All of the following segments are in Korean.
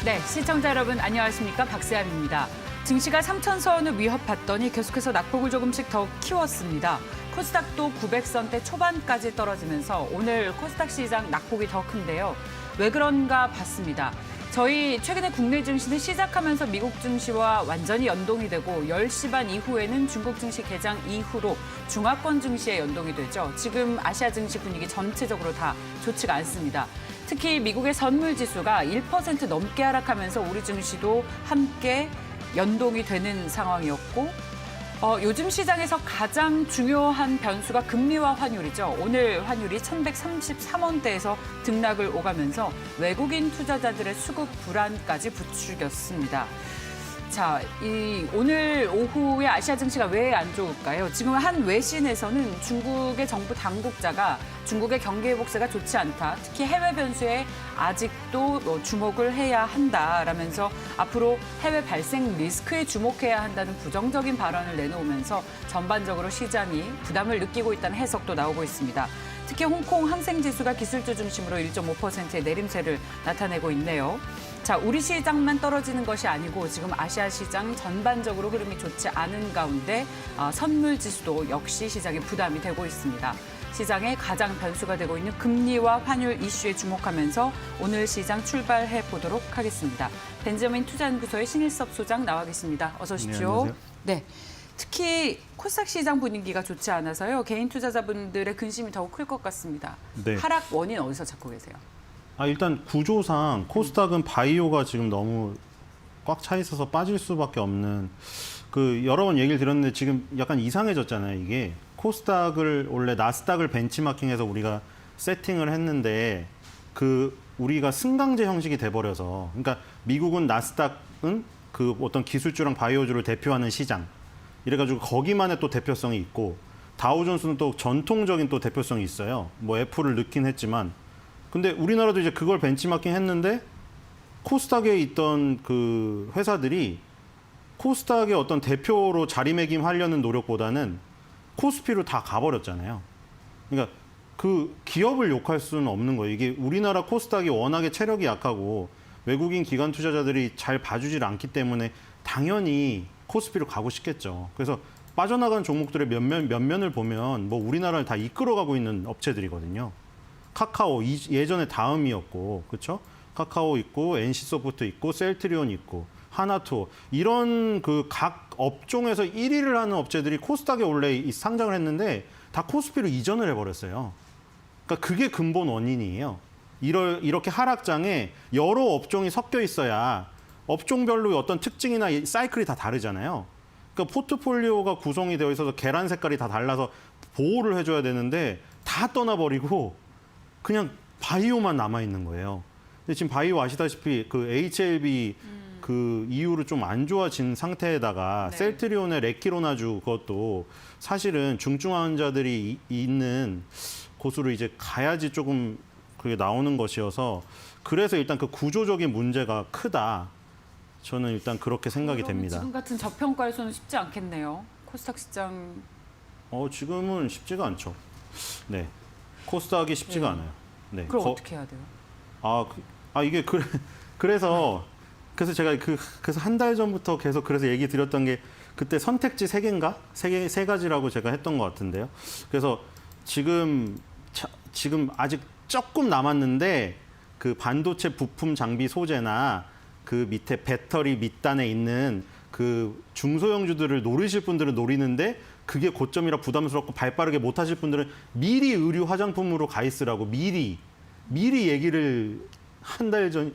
네, 시청자 여러분 안녕하십니까? 박세암입니다. 증시가 3,000선을 위협받더니 계속해서 낙폭을 조금씩 더 키웠습니다. 코스닥도 900선대 초반까지 떨어지면서 오늘 코스닥 시장 낙폭이 더 큰데요. 왜 그런가 봤습니다. 저희 최근에 국내 증시는 시작하면서 미국 증시와 완전히 연동이 되고 10시 반 이후에는 중국 증시 개장 이후로 중화권 증시에 연동이 되죠. 지금 아시아 증시 분위기 전체적으로 다 좋지가 않습니다. 특히 미국의 선물 지수가 1% 넘게 하락하면서 우리 증시도 함께 연동이 되는 상황이었고 요즘 시장에서 가장 중요한 변수가 금리와 환율이죠. 오늘 환율이 1,133원대에서 등락을 오가면서 외국인 투자자들의 수급 불안까지 부추겼습니다. 자, 오늘 오후에 아시아 증시가 왜 안 좋을까요? 지금 한 외신에서는 중국의 정부 당국자가 중국의 경기 회복세가 좋지 않다. 특히 해외 변수에 아직도 주목을 해야 한다라면서 앞으로 해외 발생 리스크에 주목해야 한다는 부정적인 발언을 내놓으면서 전반적으로 시장이 부담을 느끼고 있다는 해석도 나오고 있습니다. 특히 홍콩 항생지수가 기술주 중심으로 1.5%의 내림세를 나타내고 있네요. 자, 우리 시장만 떨어지는 것이 아니고 지금 아시아 시장 전반적으로 흐름이 좋지 않은 가운데 선물 지수도 역시 시장에 부담이 되고 있습니다. 시장의 가장 변수가 되고 있는 금리와 환율 이슈에 주목하면서 오늘 시장 출발해 보도록 하겠습니다. 벤저민 투자연구소의 신일섭 소장 나와 계십니다. 어서 오십시오. 네. 특히 코스닥 시장 분위기가 좋지 않아서요. 개인 투자자분들의 근심이 더욱 클 것 같습니다. 네. 하락 원인 어디서 찾고 계세요? 일단 구조상 코스닥은 바이오가 지금 너무 꽉 차 있어서 빠질 수밖에 없는 여러 번 얘기를 드렸는데 지금 약간 이상해졌잖아요. 이게 코스닥을 원래 나스닥을 벤치마킹해서 우리가 세팅을 했는데 우리가 승강제 형식이 돼버려서 그러니까 미국은 나스닥은 어떤 기술주랑 바이오주를 대표하는 시장 이래가지고 거기만의 또 대표성이 있고 다우존스는 또 전통적인 또 대표성이 있어요. 뭐 애플을 넣긴 했지만 근데 우리나라도 이제 그걸 벤치마킹 했는데 코스닥에 있던 회사들이 코스닥의 어떤 대표로 자리매김하려는 노력보다는 코스피로 다 가버렸잖아요. 그러니까 기업을 욕할 수는 없는 거예요. 이게 우리나라 코스닥이 워낙에 체력이 약하고 외국인 기관 투자자들이 잘 봐주질 않기 때문에 당연히 코스피로 가고 싶겠죠. 그래서 빠져나간 종목들의 면면을 보면 뭐 우리나라를 다 이끌어가고 있는 업체들이거든요. 카카오 예전에 다음이었고, 그렇죠? 카카오 있고, NC소프트 있고, 셀트리온 있고, 하나투어 이런 각 업종에서 1위를 하는 업체들이 코스닥에 원래 상장을 했는데 다 코스피로 이전을 해버렸어요. 그러니까 그게 근본 원인이에요. 이렇게 하락장에 여러 업종이 섞여 있어야 업종별로 어떤 특징이나 사이클이 다 다르잖아요. 그러니까 포트폴리오가 구성이 되어 있어서 계란 색깔이 다 달라서 보호를 해줘야 되는데 다 떠나버리고 그냥 바이오만 남아있는 거예요. 근데 지금 바이오 아시다시피 HLB 이후로 좀 안 좋아진 상태에다가 네. 셀트리온의 레키로나주 그것도 사실은 중증 환자들이 있는 곳으로 이제 가야지 조금 그게 나오는 것이어서 그래서 일단 구조적인 문제가 크다. 저는 일단 그렇게 생각이 됩니다. 지금 같은 저평가에서는 쉽지 않겠네요. 코스닥 시장. 지금은 쉽지가 않죠. 네. 코스닥이 쉽지가 않아요. 네. 그럼 어떻게 해야 돼요? 이게 그래서 제가 그래서 한 달 전부터 계속 그래서 얘기 드렸던 게 그때 선택지 3개인가? 세 가지라고 제가 했던 것 같은데요. 그래서 지금 아직 조금 남았는데 반도체 부품 장비 소재나 밑에 배터리 밑단에 있는 중소형주들을 노리실 분들은 노리는데 그게 고점이라 부담스럽고 발빠르게 못 하실 분들은 미리 의류 화장품으로 가 있으라고 미리 얘기를 한 달 전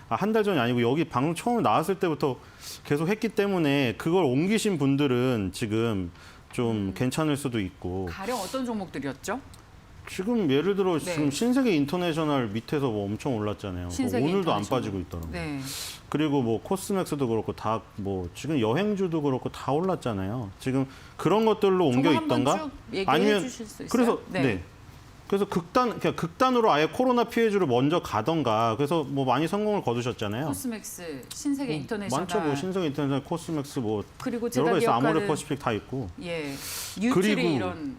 한 달 전이 아니고 여기 방송 처음 나왔을 때부터 계속 했기 때문에 그걸 옮기신 분들은 지금 좀 괜찮을 수도 있고. 가령 어떤 종목들이었죠? 지금 예를 들어 지금 신세계 인터내셔널 밑에서 뭐 엄청 올랐잖아요. 오늘도 안 빠지고 있더라고요. 네. 그리고 뭐 코스맥스도 그렇고 다 지금 여행주도 그렇고 다 올랐잖아요. 지금 그런 것들로 옮겨 있던가 아니면 그래서 네. 그래서 극단으로 아예 코로나 피해주를 먼저 가던가 그래서 뭐 많이 성공을 거두셨잖아요. 코스맥스, 신세계 인터내셔널. 많죠. 뭐 신세계 인터내셔널, 코스맥스 뭐 그리고 여러 개 있어. 아모레 퍼시픽 다 있고. 예. 뉴트리 이런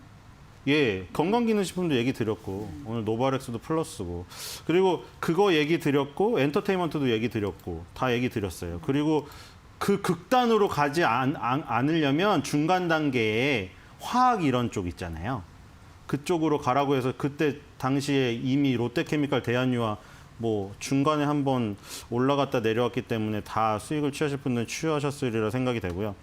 예, 건강기능식품도 얘기 드렸고 오늘 노바렉스도 플러스고 그리고 그거 얘기 드렸고 엔터테인먼트도 얘기 드렸고 다 얘기 드렸어요. 그리고 그 극단으로 가지 않으려면 중간 단계에 화학 이런 쪽 있잖아요. 그쪽으로 가라고 해서 그때 당시에 이미 롯데케미칼 대한유화 뭐 중간에 한번 올라갔다 내려왔기 때문에 다 수익을 취하실 분들은 취하셨으리라 생각이 되고요.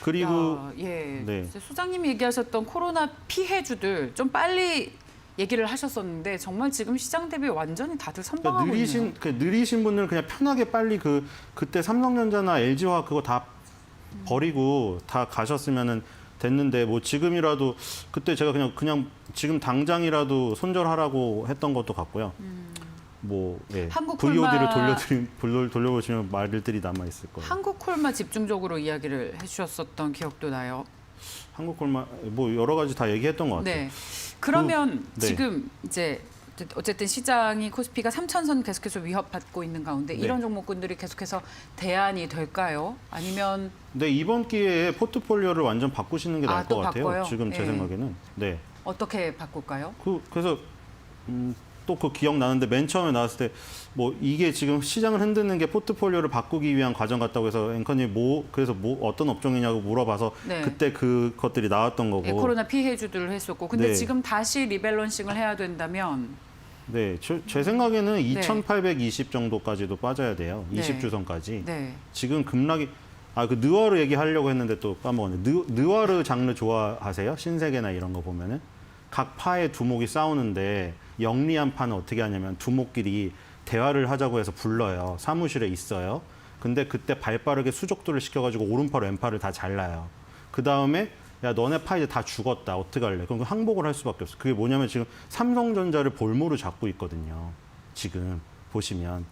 그리고 예, 네. 이제 소장님이 얘기하셨던 코로나 피해주들 좀 빨리 얘기를 하셨었는데 정말 지금 시장 대비 완전히 다들 선방하고 있네요. 느리신 분들은 그냥 편하게 빨리 그때 삼성전자나 LG화학 그거 다 버리고 다 가셨으면은 됐는데 뭐 지금이라도 그때 제가 그냥 지금 당장이라도 손절하라고 했던 것도 같고요. 뭐 예. VOD를 돌려보시면 말들이 남아 있을 거예요. 한국콜마 집중적으로 이야기를 해주셨었던 기억도 나요. 한국콜마 뭐 여러 가지 다 얘기했던 것 같아요. 네. 그러면 네. 지금 이제 어쨌든 시장이 코스피가 3,000선 계속해서 위협받고 있는 가운데 네. 이런 종목군들이 계속해서 대안이 될까요? 아니면 네, 이번 기회에 포트폴리오를 완전 바꾸시는 게 나을 또 것 같아요. 바꿔요? 지금 제 네. 생각에는. 네. 어떻게 바꿀까요? 그래서 또 그 기억 나는데 맨 처음에 나왔을 때 뭐 이게 지금 시장을 흔드는 게 포트폴리오를 바꾸기 위한 과정 같다고 해서 앵커님 그래서 어떤 업종이냐고 물어봐서 네. 그때 그것들이 나왔던 거고. 예, 코로나 피해주들을 했었고 근데 네. 지금 다시 리밸런싱을 해야 된다면 네, 제 생각에는 2,820 정도까지도 빠져야 돼요. 네. 20주선까지. 네. 지금 급락이 그 느와르 얘기하려고 했는데 또 까먹었네. 느와르 장르 좋아하세요? 신세계나 이런 거 보면은 각 파의 두목이 싸우는데 영리한 파는 어떻게 하냐면 두목끼리 대화를 하자고 해서 불러요. 사무실에 있어요. 근데 그때 발빠르게 수족들을 시켜가지고 오른팔 왼팔을 다 잘라요. 그 다음에 야 너네 파 이제 다 죽었다. 어떻게 할래? 그럼 항복을 할 수밖에 없어. 그게 뭐냐면 지금 삼성전자를 볼모로 잡고 있거든요. 지금 보시면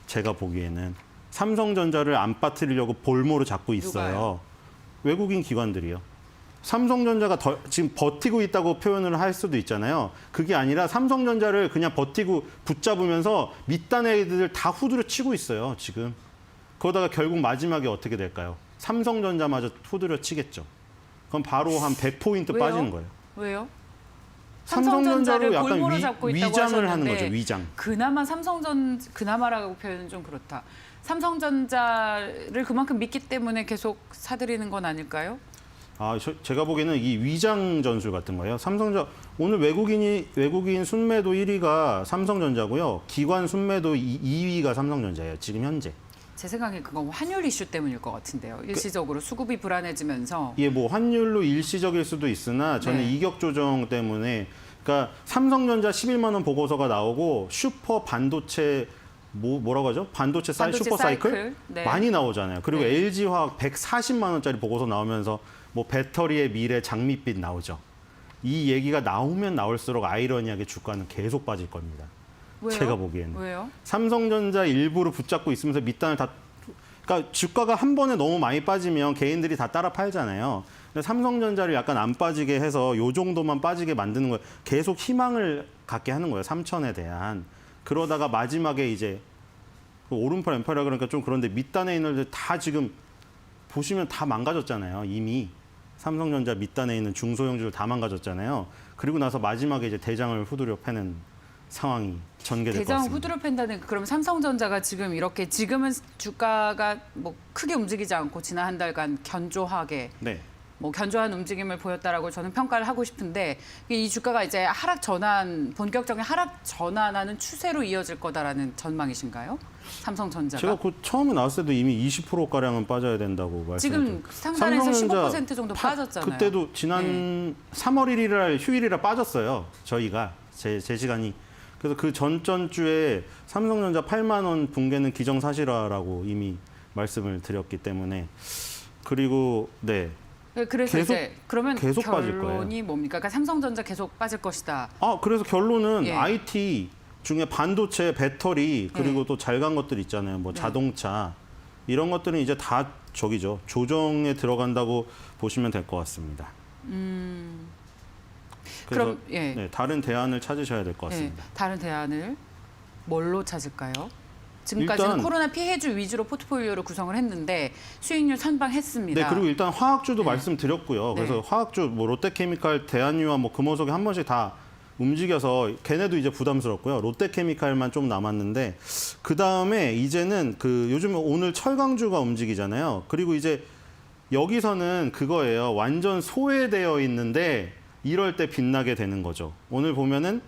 제가 보기에는 삼성전자를 안 빠뜨리려고 볼모로 잡고 있어요. 누가요? 외국인 기관들이요. 삼성전자가 지금 버티고 있다고 표현을 할 수도 있잖아요. 그게 아니라 삼성전자를 그냥 버티고 붙잡으면서 밑단의 애들 다 후드려 치고 있어요. 지금. 그러다가 결국 마지막에 어떻게 될까요? 삼성전자마저 후드려 치겠죠. 그럼 바로 한 100포인트 왜요? 빠지는 거예요. 왜요? 삼성전자로 약간 볼모로 잡고 있다고 위장을 하는 하셨는데 거죠. 위장. 그나마라고 표현은 좀 그렇다. 삼성전자를 그만큼 믿기 때문에 계속 사들이는 건 아닐까요? 제가 보기에는 이 위장 전술 같은 거예요. 삼성전자 오늘 외국인 순매도 1위가 삼성전자고요. 기관 순매도 2위가 삼성전자예요. 지금 현재. 제 생각에 그건 환율 이슈 때문일 것 같은데요. 일시적으로 수급이 불안해지면서 뭐 환율로 일시적일 수도 있으나 저는 네. 이격 조정 때문에 그러니까 삼성전자 11만 원 보고서가 나오고 슈퍼 반도체 뭐라고 하죠? 반도체 슈퍼 사이클 네. 많이 나오잖아요. 그리고 네. LG화학 140만 원짜리 보고서 나오면서 뭐 배터리의 미래 장밋빛 나오죠. 이 얘기가 나오면 나올수록 아이러니하게 주가는 계속 빠질 겁니다. 왜요? 제가 보기에는. 왜요? 삼성전자 일부를 붙잡고 있으면서 밑단을 그러니까 주가가 한 번에 너무 많이 빠지면 개인들이 다 따라 팔잖아요. 근데 삼성전자를 약간 안 빠지게 해서 요 정도만 빠지게 만드는 거예요. 계속 희망을 갖게 하는 거예요. 3천에 대한. 그러다가 마지막에 이제 오른팔 왼팔이라 그러니까 좀 그런데 밑단에 있는 애들 다 지금 보시면 다 망가졌잖아요. 이미. 삼성전자 밑단에 있는 중소형주들 다 망가졌잖아요. 그리고 나서 마지막에 이제 대장을 후두려 패는 상황이 전개될 것 대장 같습니다. 후드로 팬다는 그럼 삼성전자가 지금은 주가가 뭐 크게 움직이지 않고 지난 한 달간 견조하게 네. 뭐 견조한 움직임을 보였다라고 저는 평가를 하고 싶은데 이 주가가 이제 본격적인 하락 전환하는 추세로 이어질 거다라는 전망이신가요? 삼성전자가 제가 처음에 나왔을 때도 이미 20%가량은 빠져야 된다고 말씀드렸죠. 지금 상단에서 15% 정도 빠졌잖아요. 그때도 지난 3월 1일 휴일이라 빠졌어요. 저희가 제 시간이. 그래서 그 전주에 삼성전자 8만 원 붕괴는 기정사실화라고 이미 말씀을 드렸기 때문에 그리고 네. 그래서 이제 그러면 계속 빠질 결론이 뭡니까? 그러니까 삼성전자 계속 빠질 것이다. 그래서 결론은 예. IT 중에 반도체, 배터리 그리고 예. 또 잘 간 것들 있잖아요. 뭐 네. 자동차 이런 것들은 이제 다 조정에 들어간다고 보시면 될 것 같습니다. 그래서 그럼 네, 다른 대안을 찾으셔야 될 것 예, 같습니다. 다른 대안을 뭘로 찾을까요? 지금까지는 일단 코로나 피해주 위주로 포트폴리오를 구성을 했는데 수익률 선방했습니다. 네, 그리고 일단 화학주도 말씀드렸고요. 네. 그래서 화학주 뭐 롯데케미칼, 대한유화, 뭐 금호석이 한 번씩 다 움직여서 걔네도 이제 부담스럽고요. 롯데케미칼만 좀 남았는데 그 다음에 이제는 그 요즘 오늘 철강주가 움직이잖아요. 그리고 이제 여기서는 그거예요. 완전 소외되어 있는데 이럴 때 빛나게 되는 거죠. 오늘 보면은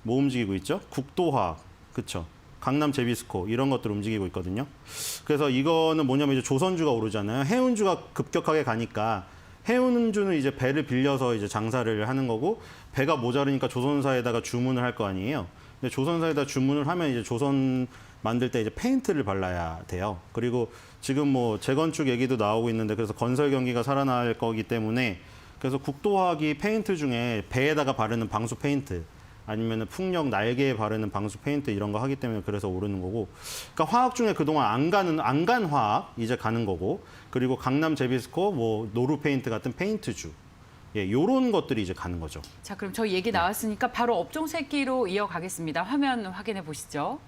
뭐 움직이고 있죠? 국도화학, 그렇죠? 강남 제비스코 이런 것들 움직이고 있거든요. 그래서 이거는 뭐냐면 이제 조선주가 오르잖아요. 해운주가 급격하게 가니까 해운주는 이제 배를 빌려서 이제 장사를 하는 거고 배가 모자르니까 조선사에다가 주문을 할 거 아니에요. 근데 조선사에다 주문을 하면 이제 조선 만들 때 이제 페인트를 발라야 돼요. 그리고 지금 뭐 재건축 얘기도 나오고 있는데 그래서 건설 경기가 살아날 거기 때문에 그래서 국도화학이 페인트 중에 배에다가 바르는 방수 페인트 아니면 풍력 날개에 바르는 방수 페인트 이런 거 하기 때문에 그래서 오르는 거고. 그러니까 화학 중에 그동안 안 간 화학 이제 가는 거고. 그리고 강남 제비스코, 뭐 노루 페인트 같은 페인트주. 예, 요런 것들이 이제 가는 거죠. 자, 그럼 저희 얘기 나왔으니까 바로 업종 새끼로 이어가겠습니다. 화면 확인해 보시죠.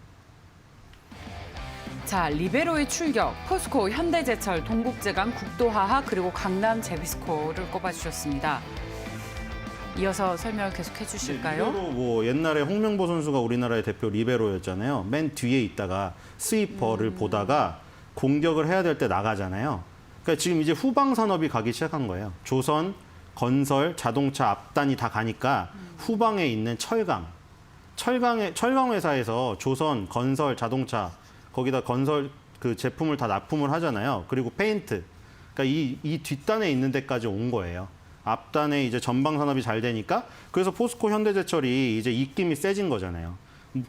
자, 리베로의 출격, 포스코, 현대제철, 동국제강, 국도화학 그리고 강남 제비스코를 꼽아주셨습니다. 이어서 설명 계속 해주실까요? 리베로 뭐 옛날에 홍명보 선수가 우리나라의 대표 리베로였잖아요. 맨 뒤에 있다가 스위퍼를 보다가 공격을 해야 될 때 나가잖아요. 그러니까 지금 이제 후방 산업이 가기 시작한 거예요. 조선, 건설, 자동차 앞단이 다 가니까 후방에 있는 철강 회사에서 조선, 건설, 자동차 거기다 건설 그 제품을 다 납품을 하잖아요. 그리고 페인트. 그러니까 이 뒷단에 있는 데까지 온 거예요. 앞단에 이제 전방 산업이 잘 되니까 그래서 포스코 현대제철이 이제 입김이 세진 거잖아요.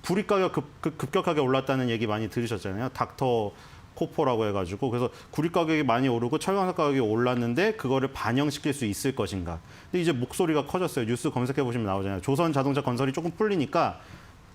불이 가격 급격하게 올랐다는 얘기 많이 들으셨잖아요. 닥터 코포라고 해가지고 그래서 구리 가격이 많이 오르고 철강사 가격이 올랐는데 그거를 반영시킬 수 있을 것인가. 근데 이제 목소리가 커졌어요. 뉴스 검색해 보시면 나오잖아요. 조선 자동차 건설이 조금 풀리니까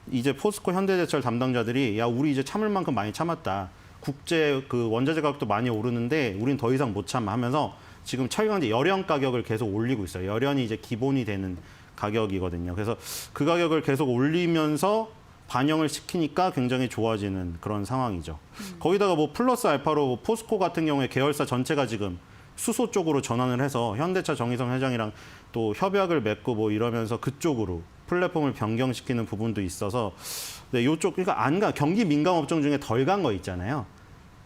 이제 포스코 현대제철 담당자들이 야 우리 이제 참을 만큼 많이 참았다. 국제 그 원자재 가격도 많이 오르는데 우린 더 이상 못 참아 하면서 지금 철강제 열연 가격을 계속 올리고 있어요. 열연이 이제 기본이 되는 가격이거든요. 그래서 그 가격을 계속 올리면서 반영을 시키니까 굉장히 좋아지는 그런 상황이죠. 거기다가 뭐 플러스 알파로 포스코 같은 경우에 계열사 전체가 지금 수소 쪽으로 전환을 해서 현대차 정의성 회장이랑 또 협약을 맺고 뭐 이러면서 그쪽으로 플랫폼을 변경시키는 부분도 있어서 네, 이쪽 그러니까 경기 민감 업종 중에 덜 간 거 있잖아요.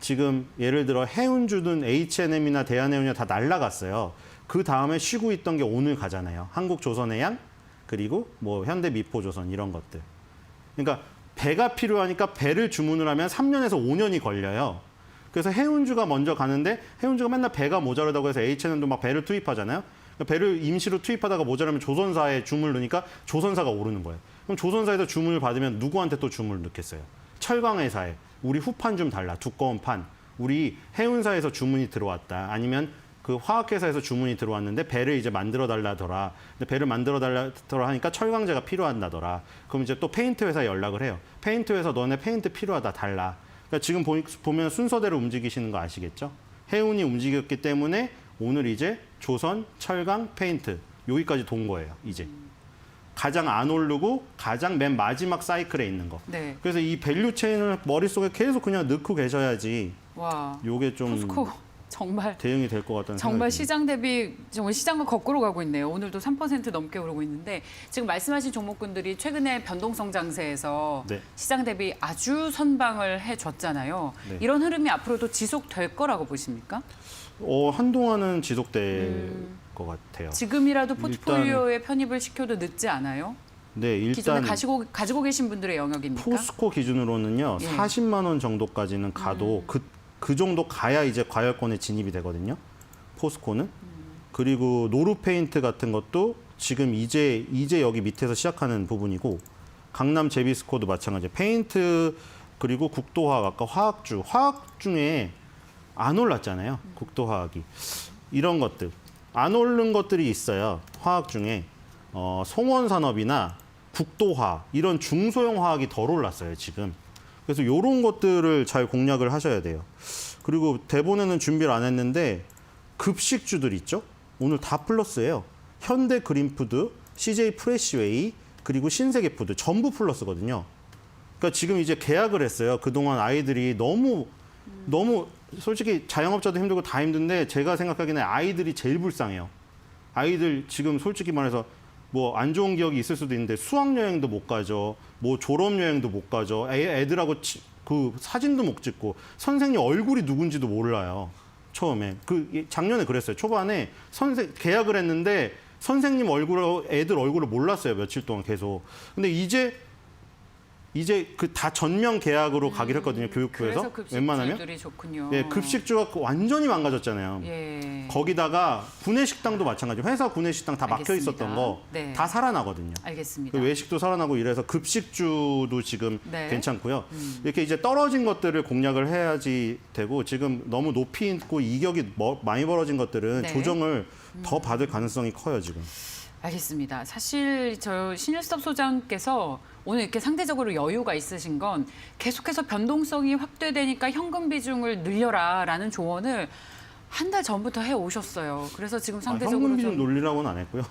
지금 예를 들어 해운주든 H&M이나 대한해운이나 다 날라갔어요. 그 다음에 쉬고 있던 게 오늘 가잖아요. 한국조선해양 그리고 뭐 현대미포조선 이런 것들. 그러니까 배가 필요하니까 배를 주문을 하면 3년에서 5년이 걸려요. 그래서 해운주가 먼저 가는데 해운주가 맨날 배가 모자르다고 해서 H&M도 막 배를 투입하잖아요. 배를 임시로 투입하다가 모자라면 조선사에 주문을 넣으니까 조선사가 오르는 거예요. 그럼 조선사에서 주문을 받으면 누구한테 또 주문을 넣겠어요? 철강회사에. 우리 후판 좀 달라. 두꺼운 판. 우리 해운사에서 주문이 들어왔다. 아니면 그 화학회사에서 주문이 들어왔는데 배를 이제 만들어 달라더라. 근데 배를 만들어 달라더라 하니까 철강제가 필요한다더라. 그럼 이제 또 페인트 회사에 연락을 해요. 페인트 회사 너네 페인트 필요하다. 달라. 그러니까 지금 보면 순서대로 움직이시는 거 아시겠죠? 해운이 움직였기 때문에 오늘 이제 조선, 철강, 페인트 여기까지 돈 거예요. 이제. 가장 안 오르고 가장 맨 마지막 사이클에 있는 거. 네. 그래서 이 밸류 체인을 머릿속에 계속 그냥 넣고 계셔야지 와. 요게 좀 포스코 정말 대응이 될 것 같다는 정말 생각이 듭니다. 시장 대비 정말 시장과 거꾸로 가고 있네요. 오늘도 3% 넘게 오르고 있는데 지금 말씀하신 종목군들이 최근에 변동성 장세에서 네. 시장 대비 아주 선방을 해줬잖아요. 네. 이런 흐름이 앞으로도 지속될 거라고 보십니까? 한동안은 지속될 것 같아요. 지금이라도 포트폴리오에 편입을 시켜도 늦지 않아요? 네, 기존에 일단 가지고 계신 분들의 영역입니까? 포스코 기준으로는요. 예. 40만 원 정도까지는 가도 그 정도 가야 이제 과열권에 진입이 되거든요. 포스코는. 그리고 노루페인트 같은 것도 지금 이제 여기 밑에서 시작하는 부분이고 강남 제비스코도 마찬가지. 페인트 그리고 국도화학 아까 화학 중에 안 올랐잖아요. 국도화학이. 이런 것들. 안 오른 것들이 있어요. 화학 중에. 송원산업이나 국도화학 이런 중소형 화학이 덜 올랐어요. 지금. 그래서 이런 것들을 잘 공략을 하셔야 돼요. 그리고 대본에는 준비를 안 했는데 급식주들 있죠? 오늘 다 플러스예요. 현대 그린푸드, CJ 프레시웨이, 그리고 신세계푸드 전부 플러스거든요. 그러니까 지금 이제 계약을 했어요. 그동안 아이들이 너무 솔직히 자영업자도 힘들고 다 힘든데 제가 생각하기에는 아이들이 제일 불쌍해요. 아이들 지금 솔직히 말해서 뭐 안 좋은 기억이 있을 수도 있는데 수학여행도 못 가죠. 뭐 졸업여행도 못 가죠. 애들하고 그 사진도 못 찍고 선생님 얼굴이 누군지도 몰라요. 처음에. 작년에 그랬어요. 초반에 계약을 했는데 선생님 애들 얼굴을 몰랐어요. 며칠 동안 계속. 근데 이제 그 다 전면 계약으로 가기로 했거든요. 교육부에서. 그래서 웬만하면. 급식주들이 좋군요. 예, 급식주가 완전히 망가졌잖아요. 예. 거기다가 구내식당도 마찬가지. 회사 구내식당 다 막혀 알겠습니다. 있었던 거 다 네. 살아나거든요. 알겠습니다. 그 외식도 살아나고 이래서 급식주도 지금 네. 괜찮고요. 이렇게 이제 떨어진 것들을 공략을 해야지 되고 지금 너무 높이 있고 이격이 많이 벌어진 것들은 네. 조정을 더 받을 가능성이 커요, 지금. 알겠습니다. 사실 저 신일섭 소장께서 오늘 이렇게 상대적으로 여유가 있으신 건 계속해서 변동성이 확대되니까 현금 비중을 늘려라라는 조언을 한 달 전부터 해 오셨어요. 그래서 지금 상대적으로 현금 비중 좀 논리라고는 안 했고요.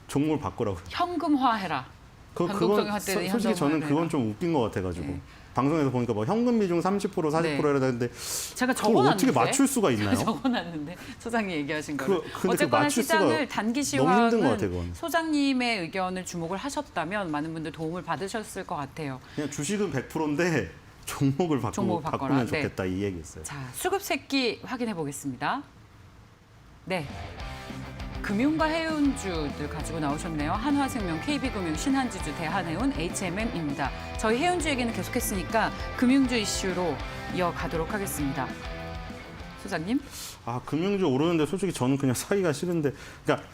종목을 바꾸라고. 현금화해라. 변동성이 확대되니 솔직히 저는 현금화해라. 그건 좀 웃긴 것 같아가지고. 네. 방송에서 보니까 뭐 현금 비중 30% 40% 네. 해야 되는데 제가 그걸 적어놨는데 어떻게 맞출 수가 있나요? 적어놨는데 소장이 얘기하신 거를. 근데 어쨌거나 맞출 수가 시장을 단기 너무 힘든 것 시황은 같아요, 그건. 소장님의 의견을 주목을 하셨다면 많은 분들 도움을 받으셨을 것 같아요. 그냥 주식은 100%인데 종목을 종목을 바꿔라. 바꾸면 네. 좋겠다 이 얘기였어요. 자, 수급 새끼 확인해 보겠습니다. 네. 금융과 해운주들 가지고 나오셨네요. 한화생명, KB금융, 신한지주, 대한해운, HMM입니다. 저희 해운주 얘기는 계속했으니까 금융주 이슈로 이어가도록 하겠습니다. 소장님? 금융주 오르는데 솔직히 저는 그냥 사기가 싫은데, 그러니까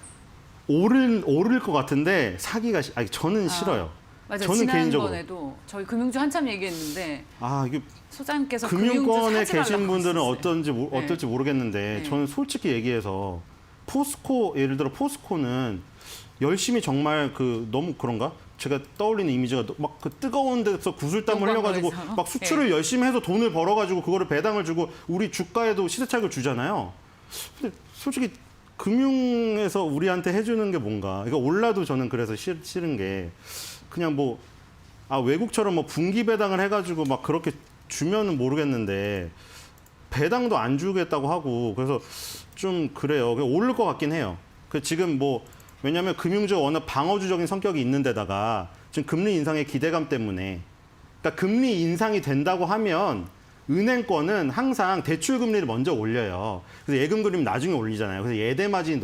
오를 것 같은데 사기가 저는 싫어요. 맞아요. 저는 개인적으로. 지난번에도 저희 금융주 한참 얘기했는데 이게 소장님께서 금융권에 금융주 사지 계신 말라고 분들은 하셨어요. 어떨지 모르겠는데 네. 저는 솔직히 얘기해서 예를 들어 포스코는 열심히 정말 너무 그런가? 제가 떠올리는 이미지가 막 그 뜨거운 데서 구슬땀을 흘려가지고 용광로에서? 막 수출을 열심히 해서 돈을 벌어가지고 그거를 배당을 주고 우리 주가에도 시세차익을 주잖아요. 근데 솔직히 금융에서 우리한테 해주는 게 뭔가? 이거 올라도 저는 그래서 싫은 게 그냥 외국처럼 분기 배당을 해가지고 막 그렇게 주면은 모르겠는데 배당도 안 주겠다고 하고 그래서 좀 그래요. 오를 것 같긴 해요. 지금 왜냐하면 금융주가 워낙 방어주적인 성격이 있는 데다가 지금 금리 인상의 기대감 때문에 그러니까 금리 인상이 된다고 하면 은행권은 항상 대출 금리를 먼저 올려요. 그래서 예금 금리 나중에 올리잖아요. 그래서 예대 마진이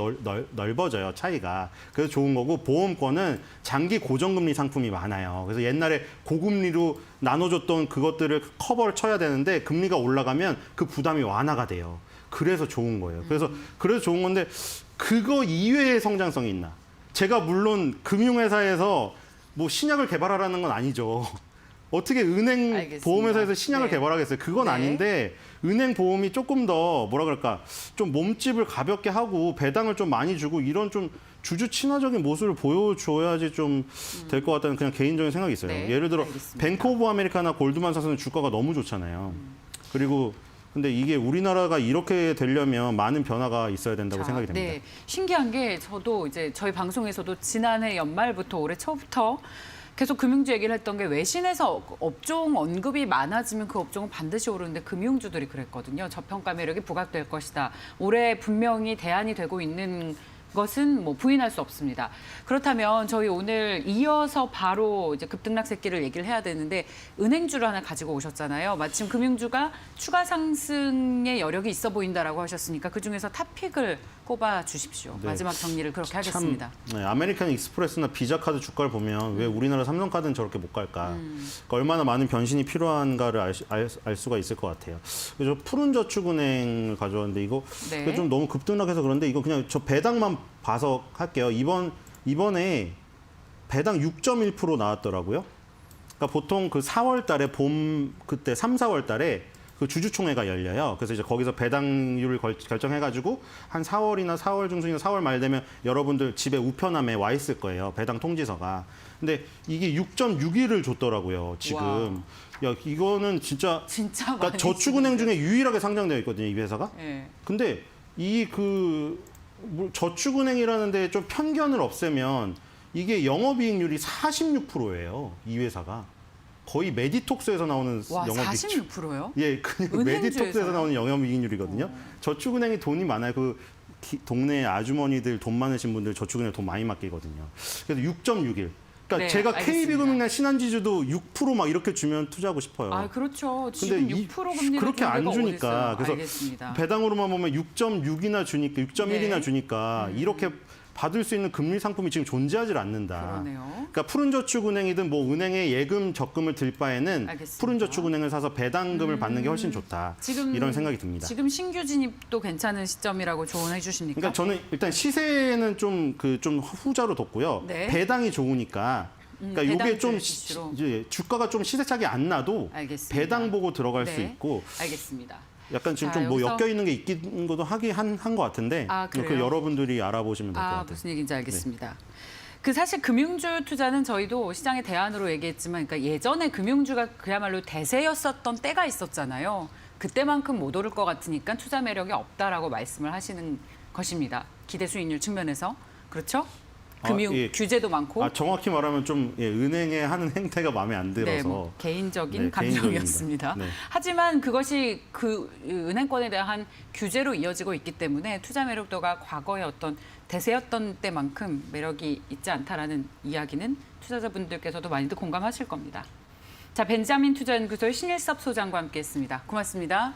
넓어져요, 차이가. 그래서 좋은 거고 보험권은 장기 고정금리 상품이 많아요. 그래서 옛날에 고금리로 나눠줬던 그것들을 커버를 쳐야 되는데 금리가 올라가면 그 부담이 완화가 돼요. 그래서 좋은 거예요. 그래서 좋은 건데 그거 이외의 성장성이 있나? 제가 물론 금융회사에서 신약을 개발하라는 건 아니죠. 어떻게 은행 알겠습니다. 보험회사에서 신약을 네. 개발하겠어요? 그건 네. 아닌데 은행 보험이 조금 더 좀 몸집을 가볍게 하고 배당을 좀 많이 주고 이런 좀 주주 친화적인 모습을 보여줘야지 좀 될 것 같다는 그냥 개인적인 생각이 있어요. 네, 예를 들어 알겠습니다. 뱅크 오브 아메리카나 골드만삭스는 주가가 너무 좋잖아요. 그리고 근데 이게 우리나라가 이렇게 되려면 많은 변화가 있어야 된다고 생각이 됩니다. 네, 신기한 게 저도 이제 저희 방송에서도 지난해 연말부터 올해 초부터 계속 금융주 얘기를 했던 게 외신에서 업종 언급이 많아지면 그 업종은 반드시 오르는데 금융주들이 그랬거든요. 저평가 매력이 부각될 것이다. 올해 분명히 대안이 되고 있는 것은 부인할 수 없습니다. 그렇다면 저희 오늘 이어서 바로 이제 급등락 새끼를 얘기를 해야 되는데 은행주를 하나 가지고 오셨잖아요. 마침 금융주가 추가 상승의 여력이 있어 보인다라고 하셨으니까 그중에서 탑픽을 꼽아 주십시오. 네. 마지막 정리를 그렇게 하겠습니다. 아메리칸 익스프레스나 비자카드 주가를 보면 왜 우리나라 삼성카드는 저렇게 못 갈까? 그러니까 얼마나 많은 변신이 필요한가를 알 수가 있을 것 같아요. 그래서 푸른저축은행을 가져왔는데 이거 네. 좀 너무 급등락해서 그런데 이거 그냥 저 배당만 봐서 할게요. 이번에 배당 6.1% 나왔더라고요. 그러니까 보통 그 4월 달에 그때 3, 4월 달에 그 주주총회가 열려요. 그래서 이제 거기서 배당률을 결정해가지고 한 4월 중순이나 4월 말 되면 여러분들 집에 우편함에 와 있을 거예요. 배당 통지서가. 근데 이게 6.61을 줬더라고요. 지금. 야, 이거는 진짜 많이 저축은행 중에 유일하게 상장되어 있거든요. 이 회사가. 네. 근데 저축은행이라는 데 좀 편견을 없애면 이게 영업이익률이 46%예요. 이 회사가. 거의 메디톡스에서 나오는 와, 영업이익. 46%요? 예, 그냥 은행주에서요? 메디톡스에서 나오는 영업이익률이거든요. 저축은행이 돈이 많아요. 동네 아주머니들 돈 많으신 분들 저축은행 돈 많이 맡기거든요. 그래서 6.61. 그러니까 네, 제가 알겠습니다. KB금융이나 신한지주도 6%막 이렇게 주면 투자하고 싶어요. 아, 그렇죠. 근데 지금 6% 금리를 그렇게 준 안 데가 주니까 어딨어요. 그래서 알겠습니다. 배당으로만 보면 6.6이나 주니까 6.1이나 네. 주니까 이렇게 받을 수 있는 금리 상품이 지금 존재하지 않는다. 그러네요. 그러니까 푸른저축은행이든 뭐 은행에 예금 적금을 들 바에는 알겠습니다. 푸른저축은행을 사서 배당금을 받는 게 훨씬 좋다. 지금 이런 생각이 듭니다. 지금 신규 진입도 괜찮은 시점이라고 조언해 주십니까? 그러니까 저는 일단 시세는 좀 후자로 뒀고요. 네. 배당이 좋으니까. 그러니까 배당 이게 좀 이슈로. 이제 주가가 좀 시세 차기 안 나도 알겠습니다. 배당 보고 들어갈 네. 수 있고 알겠습니다. 약간 지금 자, 좀 뭐 여기서- 엮여 있는 게 있긴 것도 하긴 한 것 같은데 아, 그 그래요? 여러분들이 알아보시면 될 것 같아요. 무슨 얘기인지 알겠습니다. 그 사실 금융주 투자는 저희도 시장의 대안으로 얘기했지만, 그러니까 예전에 금융주가 그야말로 대세였었던 때가 있었잖아요. 그때만큼 못 오를 것 같으니까 투자 매력이 없다라고 말씀을 하시는 것입니다. 기대 수익률 측면에서 그렇죠? 금융 예. 규제도 많고. 정확히 말하면 좀 은행에 하는 행태가 마음에 안 들어서 네, 뭐 개인적인 네, 감정이었습니다. 개인적입니다. 네. 하지만 그것이 그 은행권에 대한 규제로 이어지고 있기 때문에 투자 매력도가 과거의 어떤 대세였던 때만큼 매력이 있지 않다라는 이야기는 투자자분들께서도 많이들 공감하실 겁니다. 자, 벤자민 투자연구소의 신일섭 소장과 함께했습니다. 고맙습니다.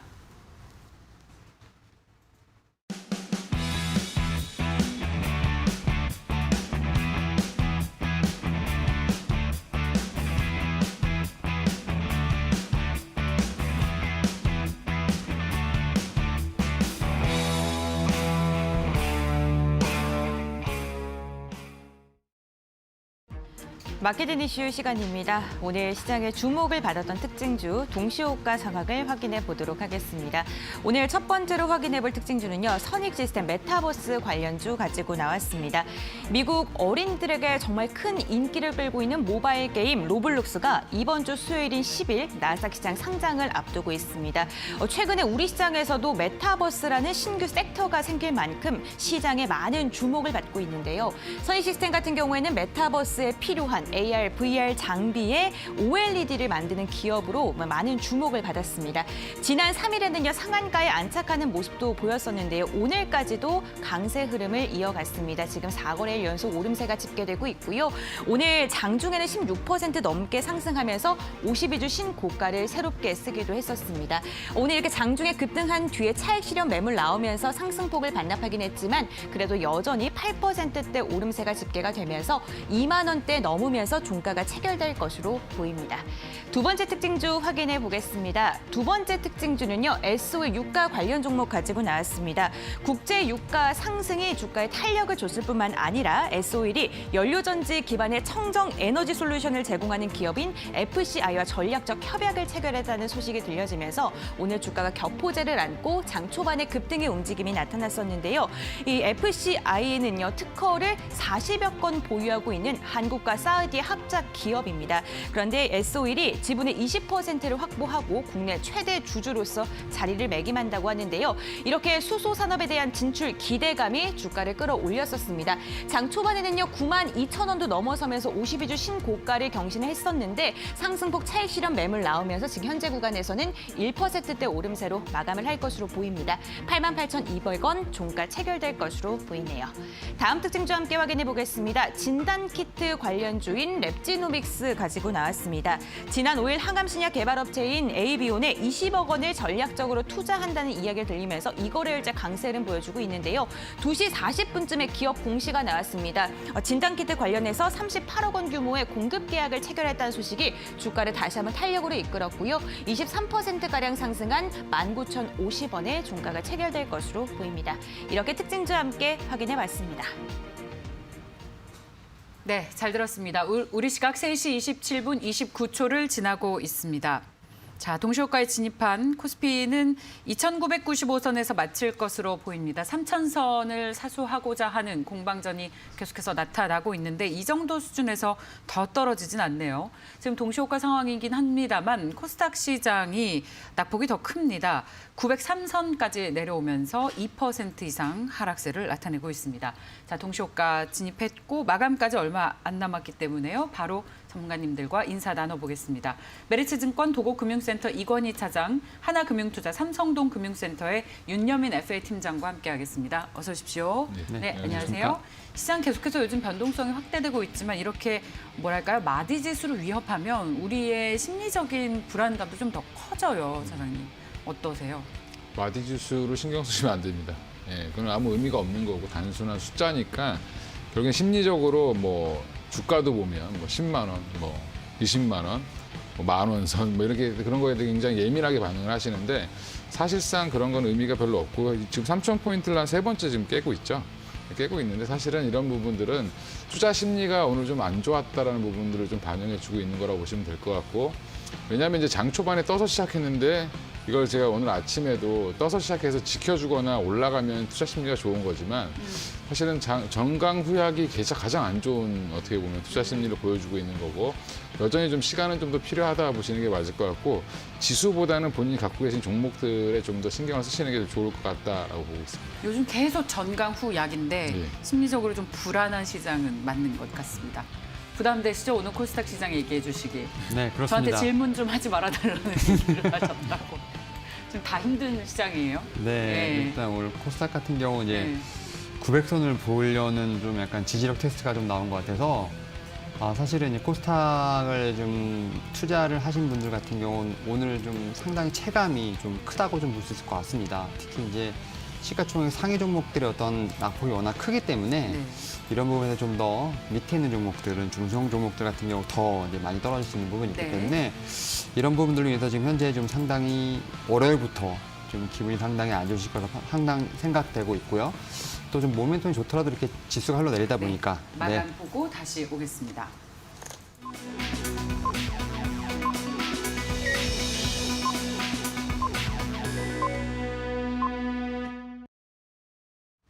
마케팅 이슈 시간입니다. 오늘 시장의 주목을 받았던 특징주 동시호가 상황을 확인해 보도록 하겠습니다. 오늘 첫 번째로 확인해 볼 특징주는요. 선익 시스템 메타버스 관련주 가지고 나왔습니다. 미국 어린이들에게 정말 큰 인기를 끌고 있는 모바일 게임 로블록스가 이번 주 수요일인 10일 나스닥 시장 상장을 앞두고 있습니다. 최근에 우리 시장에서도 메타버스라는 신규 섹터가 생길 만큼 시장에 많은 주목을 받고 있는데요. 선익 시스템 같은 경우에는 메타버스에 필요한 AR, VR 장비에 OLED를 만드는 기업으로 많은 주목을 받았습니다. 지난 3일에는요, 상한가에 안착하는 모습도 보였었는데요. 오늘까지도 강세 흐름을 이어갔습니다. 지금 4거래일 연속 오름세가 집계되고 있고요. 오늘 장중에는 16% 넘게 상승하면서 52주 신고가를 새롭게 쓰기도 했었습니다. 오늘 이렇게 장중에 급등한 뒤에 차익 실현 매물 나오면서 상승폭을 반납하긴 했지만 그래도 여전히 8%대 오름세가 집계가 되면서 2만 원대 넘으면서 종가가 체결될 것으로 보입니다. 두 번째 특징주 확인해 보겠습니다. 두 번째 특징주는요, SOE 유가 관련 종목 가지고 나왔습니다. 국제 유가 상승이 주가에 탄력을 줬을 뿐만 아니라 SOE이 연료전지 기반의 청정 에너지 솔루션을 제공하는 기업인 FCI와 전략적 협약을 체결했다는 소식이 들려지면서 오늘 주가가 격포제를 안고 장 초반에 급등의 움직임이 나타났었는데요. 이 FCI는요, 특허를 40여 건 보유하고 있는 한국과 사우디의 합작 기업입니다. 그런데 SOE이 지분의 20%를 확보하고 국내 최대 주주로서 자리를 매김한다고 하는데요. 이렇게 수소 산업에 대한 진출 기대감이 주가를 끌어올렸었습니다. 장 초반에는요, 92,000원도 넘어서면서 52주 신고가를 경신했었는데 상승폭 차익 실현 매물 나오면서 지금 현재 구간에서는 1%대 오름세로 마감을 할 것으로 보입니다. 88,200원 종가 체결될 것으로 보이네요. 다음 특징주 함께 확인해 보겠습니다. 진단키트 관련주인 랩지노믹스 가지고 나왔습니다. 지난 5일 항암신약 개발업체인 AB온에 20억 원을 전략적으로 투자한다는 이야기를 들리면서 이 거래일째 강세를 보여주고 있는데요. 2시 40분쯤에 기업 공시가 나왔습니다. 진단키트 관련해서 38억 원 규모의 공급 계약을 체결했다는 소식이 주가를 다시 한번 탄력으로 이끌었고요. 23%가량 상승한 19,050원의 종가가 체결될 것으로 보입니다. 이렇게 특징주와 함께 확인해 봤습니다. 네, 잘 들었습니다. 우리 시각 3시 27분 29초를 지나고 있습니다. 자, 동시호가에 진입한 코스피는 2,995선에서 마칠 것으로 보입니다. 3,000선을 사수하고자 하는 공방전이 계속해서 나타나고 있는데 이 정도 수준에서 더 떨어지진 않네요. 지금 동시호가 상황이긴 합니다만 코스닥 시장이 낙폭이 더 큽니다. 903선까지 내려오면서 2% 이상 하락세를 나타내고 있습니다. 자, 동시호가 진입했고 마감까지 얼마 안 남았기 때문에요. 바로 전문가님들과 인사 나눠보겠습니다. 메리츠증권 도곡금융센터 이건희 차장, 하나금융투자 삼성동금융센터의 윤여민 FA 팀장과 함께하겠습니다. 어서 오십시오. 네, 안녕하세요. 시장 계속해서 요즘 변동성이 확대되고 있지만 이렇게 뭐랄까요, 마디 지수를 위협하면 우리의 심리적인 불안감도 좀 더 커져요, 차장님. 어떠세요? 마디 지수로 신경 쓰시면 안 됩니다. 예, 그건 아무 의미가 없는 거고 단순한 숫자니까 결국엔 심리적으로 뭐 주가도 보면 뭐 10만 원, 뭐 20만 원, 뭐 10,000원 선, 뭐 이렇게 그런 거에 대해 굉장히 예민하게 반응을 하시는데 사실상 그런 건 의미가 별로 없고 지금 3,000포인트를 한 세 번째 지금 깨고 있죠. 깨고 있는데 사실은 이런 부분들은 투자 심리가 오늘 좀 안 좋았다라는 부분들을 좀 반영해주고 있는 거라고 보시면 될 것 같고 왜냐하면 이제 장 초반에 떠서 시작했는데 이걸 제가 오늘 아침에도 떠서 시작해서 지켜주거나 올라가면 투자 심리가 좋은 거지만 사실은 정강 후약이 가장 안 좋은 어떻게 보면 투자 심리를 보여주고 있는 거고 여전히 좀 시간은 좀 더 필요하다 보시는 게 맞을 것 같고 지수보다는 본인이 갖고 계신 종목들에 좀 더 신경을 쓰시는 게 좋을 것 같다라고 보고 있습니다. 요즘 계속 전강 후약인데 예. 심리적으로 좀 불안한 시장은 맞는 것 같습니다. 부담되시죠? 오늘 코스닥 시장 얘기해 주시기. 네, 그렇습니다. 저한테 질문 좀 하지 말아달라는 얘기를 하셨다고. 지금 다 힘든 시장이에요. 네, 일단 오늘 코스닥 같은 경우 이제 네. 900선을 보려는 좀 약간 지지력 테스트가 좀 나온 것 같아서 사실은 이제 코스닥을 좀 투자를 하신 분들 같은 경우는 오늘 좀 상당히 체감이 좀 크다고 좀 볼 수 있을 것 같습니다. 특히 이제 시가총액 상위 종목들의 어떤 낙폭이 워낙 크기 때문에 네. 이런 부분에서 좀 더 밑에 있는 종목들은 중소형 종목들 같은 경우 더 이제 많이 떨어질 수 있는 부분이 있기 네. 때문에 이런 부분들을 위해서 지금 현재 좀 상당히 월요일부터 좀 기분이 상당히 안 좋으실 거라고 상당히 생각되고 있고요. 또 좀 모멘텀이 좋더라도 이렇게 지수가 흘러내리다 보니까 마감 보고 다시 오겠습니다.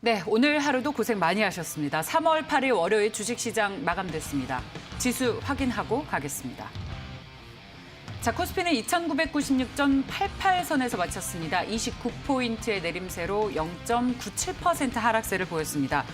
네, 오늘 하루도 고생 많이 하셨습니다. 3월 8일 월요일 주식시장 마감됐습니다. 지수 확인하고 가겠습니다. 자, 코스피는 2,996.88선에서 마쳤습니다. 29포인트의 내림세로 0.97% 하락세를 보였습니다.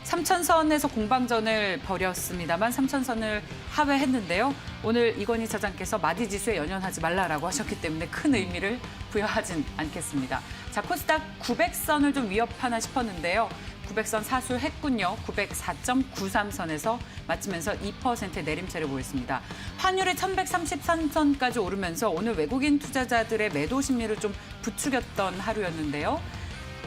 3,000선에서 공방전을 벌였습니다만 3,000선을 하회했는데요. 오늘 이건희 차장께서 마디 지수에 연연하지 말라라고 하셨기 때문에 큰 의미를 부여하진 않겠습니다. 자, 코스닥 900선을 좀 위협하나 싶었는데요. 900선 사수했군요. 904.93선에서 마치면서 2%의 내림세를 보였습니다. 환율이 1,133선까지 오르면서 오늘 외국인 투자자들의 매도 심리를 좀 부추겼던 하루였는데요.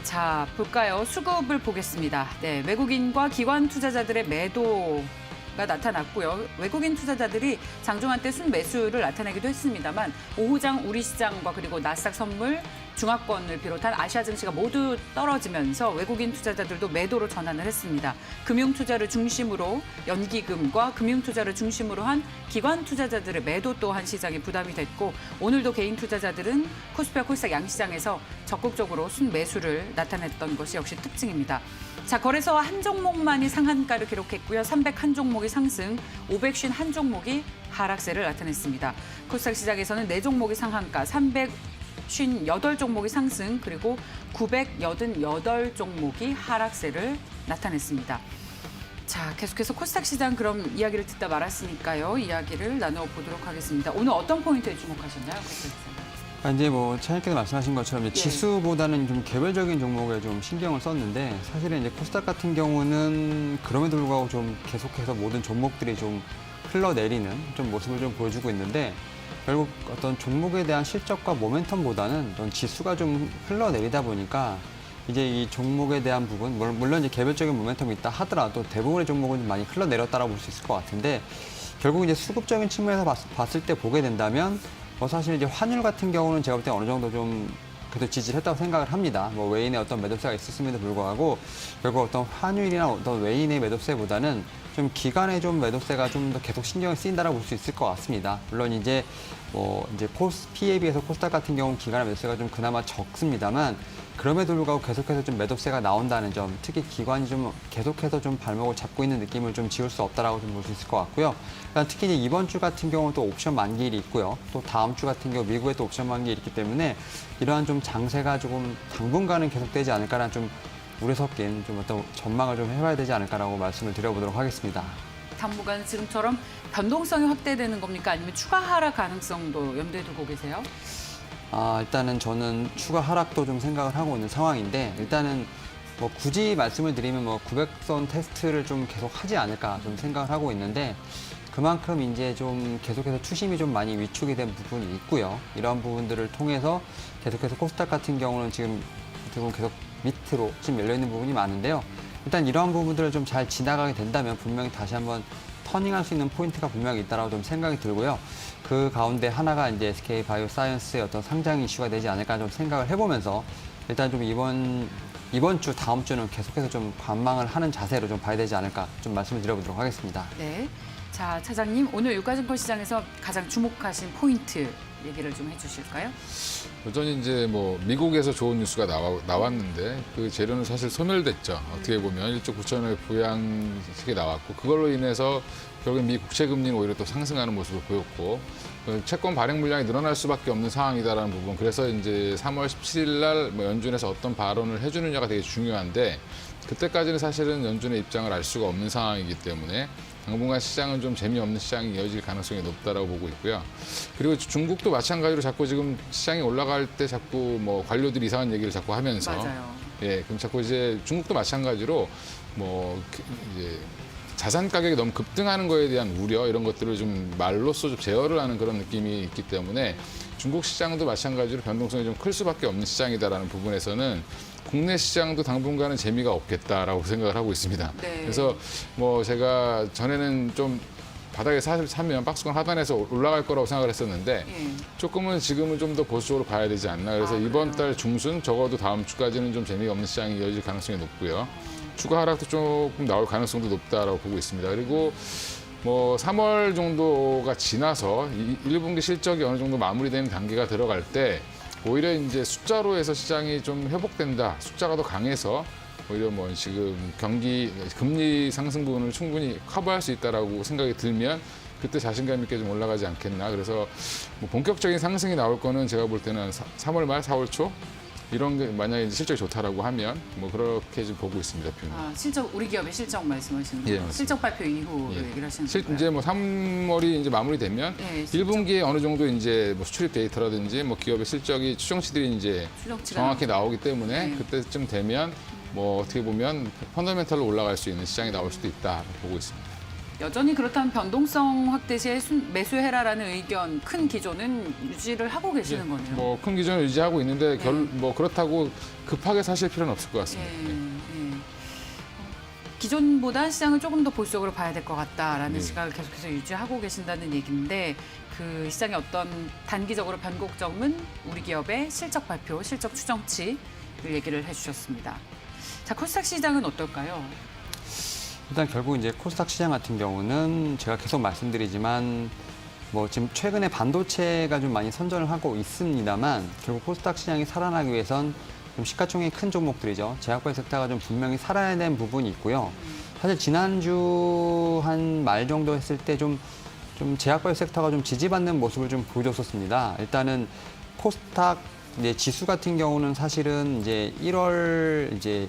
자, 볼까요? 수급을 보겠습니다. 네, 외국인과 기관 투자자들의 매도가 나타났고요. 외국인 투자자들이 장중한 때 순매수를 나타내기도 했습니다만 오후장 우리 시장과 그리고 나스닥 선물, 중화권을 비롯한 아시아 증시가 모두 떨어지면서 외국인 투자자들도 매도로 전환을 했습니다. 금융 투자를 중심으로 연기금과 금융 투자를 중심으로 한 기관 투자자들의 매도 또한 시장에 부담이 됐고 오늘도 개인 투자자들은 코스피와 코스닥 양시장에서 적극적으로 순매수를 나타냈던 것이 역시 특징입니다. 자, 거래소 한 종목만이 상한가를 기록했고요. 301종목이 상승, 551종목이 하락세를 나타냈습니다. 코스닥 시장에서는 4종목이 상한가, 358종목이 상승, 그리고 988종목이 하락세를 나타냈습니다. 자, 계속해서 코스닥 시장 그럼 이야기를 듣다 말았으니까요. 이야기를 나눠보도록 하겠습니다. 오늘 어떤 포인트에 주목하셨나요? 코스닥 시장? 이제 뭐 차장님께서 말씀하신 것처럼 이제 지수보다는 좀 개별적인 종목에 좀 신경을 썼는데 사실은 이제 코스닥 같은 경우는 그럼에도 불구하고 좀 계속해서 모든 종목들이 좀 흘러내리는 좀 모습을 좀 보여주고 있는데 결국 어떤 종목에 대한 실적과 모멘텀보다는 어떤 지수가 좀 흘러내리다 보니까 이제 이 종목에 대한 부분 물론 이제 개별적인 모멘텀이 있다 하더라도 대부분의 종목은 좀 많이 흘러내렸다라고 볼 수 있을 것 같은데 결국 이제 수급적인 측면에서 봤을 때 보게 된다면 사실 이제 환율 같은 경우는 제가 볼 때 어느 정도 좀 그래도 지지를 했다고 생각을 합니다. 외인의 어떤 매도세가 있었음에도 불구하고 결국 어떤 환율이나 어떤 외인의 매도세보다는 좀 기관의 좀 매도세가 좀 더 계속 신경이 쓰인다라고 볼 수 있을 것 같습니다. 물론 이제 이제 코스피에 비해서 코스닥 같은 경우는 기관의 매도세가 좀 그나마 적습니다만 그럼에도 불구하고 계속해서 좀 매도세가 나온다는 점, 특히 기관이 좀 계속해서 좀 발목을 잡고 있는 느낌을 좀 지울 수 없다라고 좀 볼 수 있을 것 같고요. 특히 이제 이번 주 같은 경우는 또 옵션 만기일이 있고요. 또 다음 주 같은 경우 미국에 또 옵션 만기일이 있기 때문에 이러한 좀 장세가 조금 당분간은 계속되지 않을까라는 좀 우려 섞인 좀 어떤 전망을 좀 해봐야 되지 않을까라고 말씀을 드려보도록 하겠습니다. 당분간 지금처럼 변동성이 확대되는 겁니까? 아니면 추가 하락 가능성도 염두에 두고 계세요? 일단은 저는 추가 하락도 좀 생각을 하고 있는 상황인데 일단은 뭐 굳이 말씀을 드리면 뭐 900선 테스트를 좀 계속 하지 않을까 좀 생각을 하고 있는데 그만큼 이제 좀 계속해서 추심이 좀 많이 위축이 된 부분이 있고요. 이런 부분들을 통해서 계속해서 코스닥 같은 경우는 지금 계속 밑으로 지금 열려 있는 부분이 많은데요. 일단 이러한 부분들을 좀 잘 지나가게 된다면 분명히 다시 한번 터닝할 수 있는 포인트가 분명히 있다라고 좀 생각이 들고요. 그 가운데 하나가 이제 SK 바이오사이언스의 어떤 상장 이슈가 되지 않을까 좀 생각을 해보면서 일단 좀 이번 주 다음 주는 계속해서 좀 관망을 하는 자세로 좀 봐야 되지 않을까 좀 말씀을 드려보도록 하겠습니다. 네. 자, 차장님, 오늘 유가증권 시장에서 가장 주목하신 포인트 얘기를 좀 해주실까요? 여전히 이제 뭐 미국에서 좋은 뉴스가 나왔는데 그 재료는 사실 소멸됐죠. 어떻게 보면 1조 9천원의 부양책이 나왔고 그걸로 인해서 결국 미 국채 금리는 오히려 또 상승하는 모습을 보였고 그 채권 발행 물량이 늘어날 수밖에 없는 상황이다라는 부분. 그래서 이제 3월 17일 날 뭐 연준에서 어떤 발언을 해주느냐가 되게 중요한데 그때까지는 사실은 연준의 입장을 알 수가 없는 상황이기 때문에 당분간 시장은 좀 재미없는 시장이 이어질 가능성이 높다라고 보고 있고요. 그리고 중국도 마찬가지로 자꾸 지금 시장이 올라갈 때 자꾸 뭐 관료들이 이상한 얘기를 자꾸 하면서 맞아요. 예, 그럼 자꾸 이제 중국도 마찬가지로 뭐 이제 자산 가격이 너무 급등하는 거에 대한 우려 이런 것들을 좀 말로써 좀 제어를 하는 그런 느낌이 있기 때문에 중국 시장도 마찬가지로 변동성이 좀 클 수밖에 없는 시장이다라는 부분에서는 국내 시장도 당분간은 재미가 없겠다라고 생각을 하고 있습니다. 네. 그래서 뭐 제가 전에는 좀 바닥에 사면 박스권 하단에서 올라갈 거라고 생각을 했었는데 예. 조금은 지금은 좀 더 보수적으로 봐야 되지 않나. 그래서 이번 달 중순 적어도 다음 주까지는 좀 재미가 없는 시장이 이어질 가능성이 높고요. 추가 하락도 조금 나올 가능성도 높다라고 보고 있습니다. 그리고 뭐 3월 정도가 지나서 1분기 실적이 어느 정도 마무리되는 단계가 들어갈 때 오히려 이제 숫자로 해서 시장이 좀 회복된다. 숫자가 더 강해서 오히려 뭐 지금 금리 상승 부분을 충분히 커버할 수 있다라고 생각이 들면 그때 자신감 있게 좀 올라가지 않겠나. 그래서 뭐 본격적인 상승이 나올 거는 제가 볼 때는 3월 말, 4월 초 이런 게 만약에 실적이 좋다라고 하면 뭐 그렇게 좀 보고 있습니다. 표는. 실적 우리 기업의 실적 말씀하시는 거예요? 예, 맞습니다. 실적 발표 이후로 예. 얘기를 하시는 거예요? 이제 뭐 3월이 이제 마무리되면 예, 1분기에 어느 정도 이제 뭐 수출입 데이터라든지 뭐 기업의 실적이 추정치들이 이제 추정치가 정확히 나오기 때문에 네. 그때쯤 되면 뭐 어떻게 보면 펀더멘털로 올라갈 수 있는 시장이 나올 수도 있다 보고 있습니다. 여전히 그렇다면 변동성 확대 시에 매수해라라는 의견 큰 기조는 유지를 하고 계시는 거네요. 뭐 큰 기준을 유지하고 있는데 네. 뭐 그렇다고 급하게 사실 필요는 없을 것 같습니다. 예, 네. 예. 기존보다 시장을 조금 더 보수적으로 봐야 될 것 같다라는 네. 시각을 계속해서 유지하고 계신다는 얘기인데 그 시장의 어떤 단기적으로 변곡점은 우리 기업의 실적 발표, 실적 추정치를 얘기를 해주셨습니다. 자, 코스닥 시장은 어떨까요? 일단 결국 이제 코스닥 시장 같은 경우는 제가 계속 말씀드리지만 뭐 지금 최근에 반도체가 좀 많이 선전을 하고 있습니다만 결국 코스닥 시장이 살아나기 위해선 좀 시가총액이 큰 종목들이죠. 제약바이오 섹터가 좀 분명히 살아야 되는 부분이 있고요. 사실 지난주 한 말 정도 했을 때 좀 제약바이오 섹터가 좀 지지받는 모습을 좀 보여줬었습니다. 일단은 코스닥 이제 지수 같은 경우는 사실은 이제 1월 이제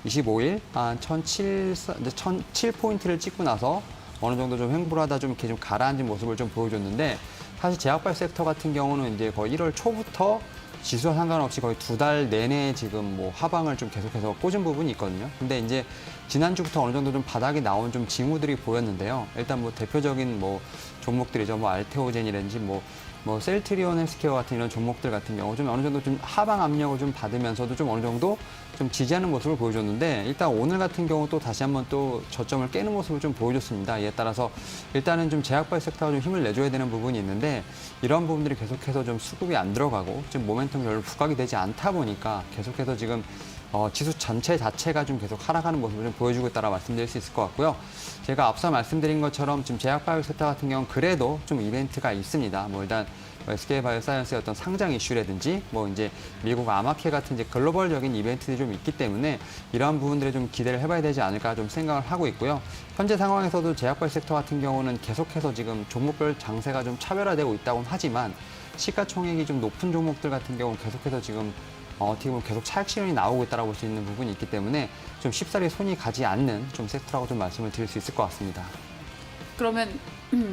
25일 한 1007포인트를 찍고 나서 어느 정도 좀 횡보를 하다 좀 이렇게 좀 가라앉은 모습을 좀 보여줬는데 사실 제약바이오 섹터 같은 경우는 이제 거의 1월 초부터 지수와 상관없이 거의 2달 내내 지금 뭐 하방을 좀 계속해서 꽂은 부분이 있거든요. 근데 이제 지난주부터 어느 정도 좀 바닥이 나온 좀 징후들이 보였는데요. 일단 뭐 대표적인 뭐 종목들이죠. 뭐 알테오젠이라든지 뭐 셀트리온 헬스케어 같은 이런 종목들 같은 경우 좀 어느 정도 좀 하방 압력을 좀 받으면서도 좀 어느 정도 좀 지지하는 모습을 보여줬는데 일단 오늘 같은 경우 또 다시 한번 또 저점을 깨는 모습을 좀 보여줬습니다. 이에 따라서 일단은 좀 제약바이오 섹터가 좀 힘을 내줘야 되는 부분이 있는데 이런 부분들이 계속해서 좀 수급이 안 들어가고 지금 모멘텀이 별로 부각이 되지 않다 보니까 계속해서 지금 지수 전체 자체가 좀 계속 하락하는 모습을 좀 보여주고 있다라 말씀드릴 수 있을 것 같고요. 제가 앞서 말씀드린 것처럼 지금 제약바이오 섹터 같은 경우는 그래도 좀 이벤트가 있습니다. 뭐 일단 SK 바이오사이언스의 어떤 상장 이슈라든지 뭐 이제 미국 아마케 같은 이제 글로벌적인 이벤트들이 좀 있기 때문에 이러한 부분들에 좀 기대를 해봐야 되지 않을까 좀 생각을 하고 있고요. 현재 상황에서도 제약바이오 섹터 같은 경우는 계속해서 지금 종목별 장세가 좀 차별화되고 있다고는 하지만 시가총액이 좀 높은 종목들 같은 경우는 계속해서 지금 어떻게 보면 계속 차익 실현이 나오고 있다고 볼 수 있는 부분이 있기 때문에 좀 쉽사리 손이 가지 않는 좀 섹터라고 좀 말씀을 드릴 수 있을 것 같습니다. 그러면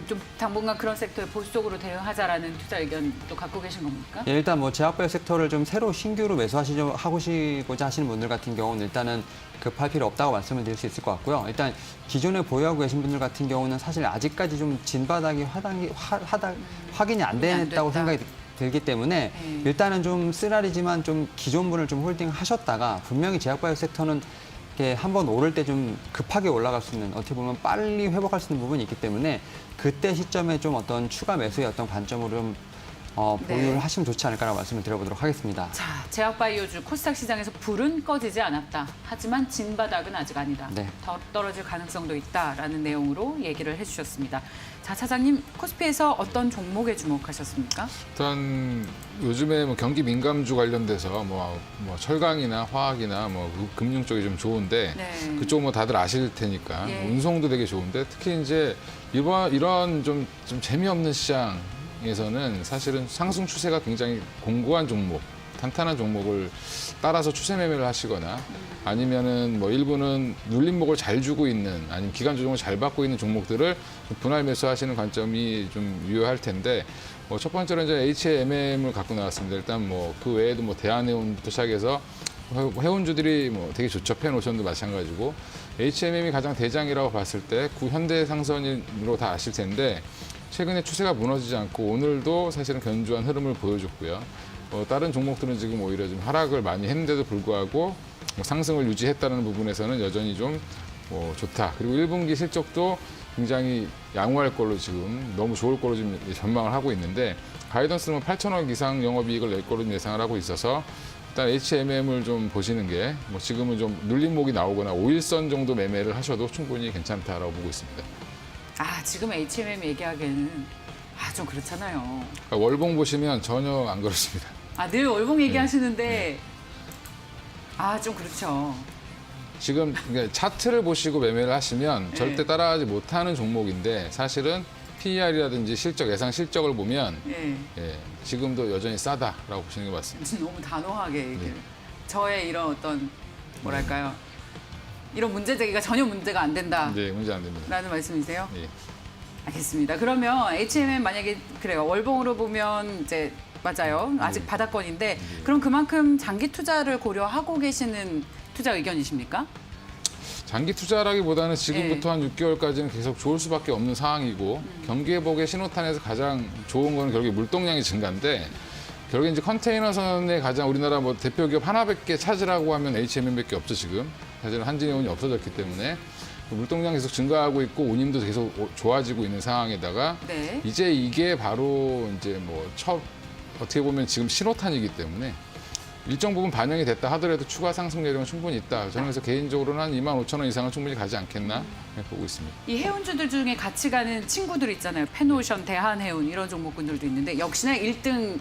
좀 당분간 그런 섹터에 보수적으로 대응하자라는 투자 의견도 갖고 계신 겁니까? 예, 일단 뭐 제약바이오 섹터를 좀 새로 신규로 하고자 하시는 분들 같은 경우는 일단은 급할 필요 없다고 말씀을 드릴 수 있을 것 같고요. 일단 기존에 보유하고 계신 분들 같은 경우는 사실 아직까지 좀 진바닥이 확인이 안 됐다고 됐다. 생각이 들기 때문에 일단은 좀 쓰라리지만 좀 기존 분을 좀 홀딩하셨다가 분명히 제약바이오 섹터는 이렇게 한번 오를 때 좀 급하게 올라갈 수 있는 어떻게 보면 빨리 회복할 수 있는 부분이 있기 때문에 그때 시점에 좀 어떤 추가 매수의 어떤 관점으로 좀 보유를 하시면 좋지 않을까라고 말씀을 드려보도록 하겠습니다. 자, 제약바이오주 코스닥 시장에서 불은 꺼지지 않았다. 하지만 진바닥은 아직 아니다. 네. 더 떨어질 가능성도 있다라는 내용으로 얘기를 해주셨습니다. 자, 차장님, 코스피에서 어떤 종목에 주목하셨습니까? 일단 요즘에 뭐 경기 민감주 관련돼서 뭐 철강이나 화학이나 뭐 금융 쪽이 좀 좋은데 네. 그쪽 뭐 다들 아실 테니까 예. 운송도 되게 좋은데 특히 이제 이런 좀 재미없는 시장에서는 사실은 상승 추세가 굉장히 공고한 종목, 탄탄한 종목을 따라서 추세 매매를 하시거나 아니면은 뭐 일부는 눌림목을 잘 주고 있는 아니면 기간 조정을 잘 받고 있는 종목들을 분할 매수하시는 관점이 좀 유효할 텐데 뭐 첫 번째로 이제 HMM을 갖고 나왔습니다. 일단 뭐 그 외에도 뭐 대한해운부터 시작해서 해운주들이 뭐 되게 좋죠. 펜오션도 마찬가지고 HMM이 가장 대장이라고 봤을 때 현대상선으로 다 아실 텐데 최근에 추세가 무너지지 않고 오늘도 사실은 견조한 흐름을 보여줬고요. 다른 종목들은 지금 오히려 좀 하락을 많이 했는데도 불구하고 뭐 상승을 유지했다는 부분에서는 여전히 좀 좋다. 그리고 1분기 실적도 굉장히 양호할 걸로 지금 너무 좋을 걸로 지금 전망을 하고 있는데 가이던스는 8천억 이상 영업이익을 낼 걸로 예상을 하고 있어서 일단 HMM을 좀 보시는 게 뭐 지금은 좀 눌림목이 나오거나 5일선 정도 매매를 하셔도 충분히 괜찮다라고 보고 있습니다. 아, 지금 HMM 얘기하기에는 좀 그렇잖아요. 그러니까 월봉 보시면 전혀 안 그렇습니다. 아, 늘 월봉 얘기하시는데 좀 그렇죠. 지금 그러니까 차트를 보시고 매매를 하시면 절대 따라가지 못하는 종목인데 사실은 PER이라든지 예상 실적을 보면 예. 지금도 여전히 싸다라고 보시는 게 맞습니다. 너무 단호하게 얘기를. 저의 이런 어떤 뭐랄까요? 이런 문제 제기가 전혀 문제가 안 된다라는 네, 문제 안 됩니다. 말씀이세요? 예. 알겠습니다. 그러면 HMM 만약에 그래요. 월봉으로 보면 이제 맞아요. 아직 바닥권인데 그럼 그만큼 장기 투자를 고려하고 계시는 투자 의견이십니까? 장기 투자라기보다는 지금부터 한 6개월까지는 계속 좋을 수밖에 없는 상황이고 경기 회복의 신호탄에서 가장 좋은 거는 결국에 물동량의 증가인데 결국에 이제 컨테이너선의 가장 우리나라 뭐 대표 기업 하나밖에 찾으라고 하면 HMM밖에 없죠 지금. 사실 한진해운이 없어졌기 때문에 물동량 계속 증가하고 있고 운임도 계속 좋아지고 있는 상황에다가 네. 이제 이게 바로 이제 뭐 어떻게 보면 지금 신호탄이기 때문에 일정 부분 반영이 됐다 하더라도 추가 상승 여력은 충분히 있다. 저는 그래서 개인적으로는 한 25,000원 이상은 충분히 가지 않겠나 보고 있습니다. 이 해운주들 중에 같이 가는 친구들 있잖아요. 펜오션, 대한해운 이런 종목군들도 있는데 역시나 1등이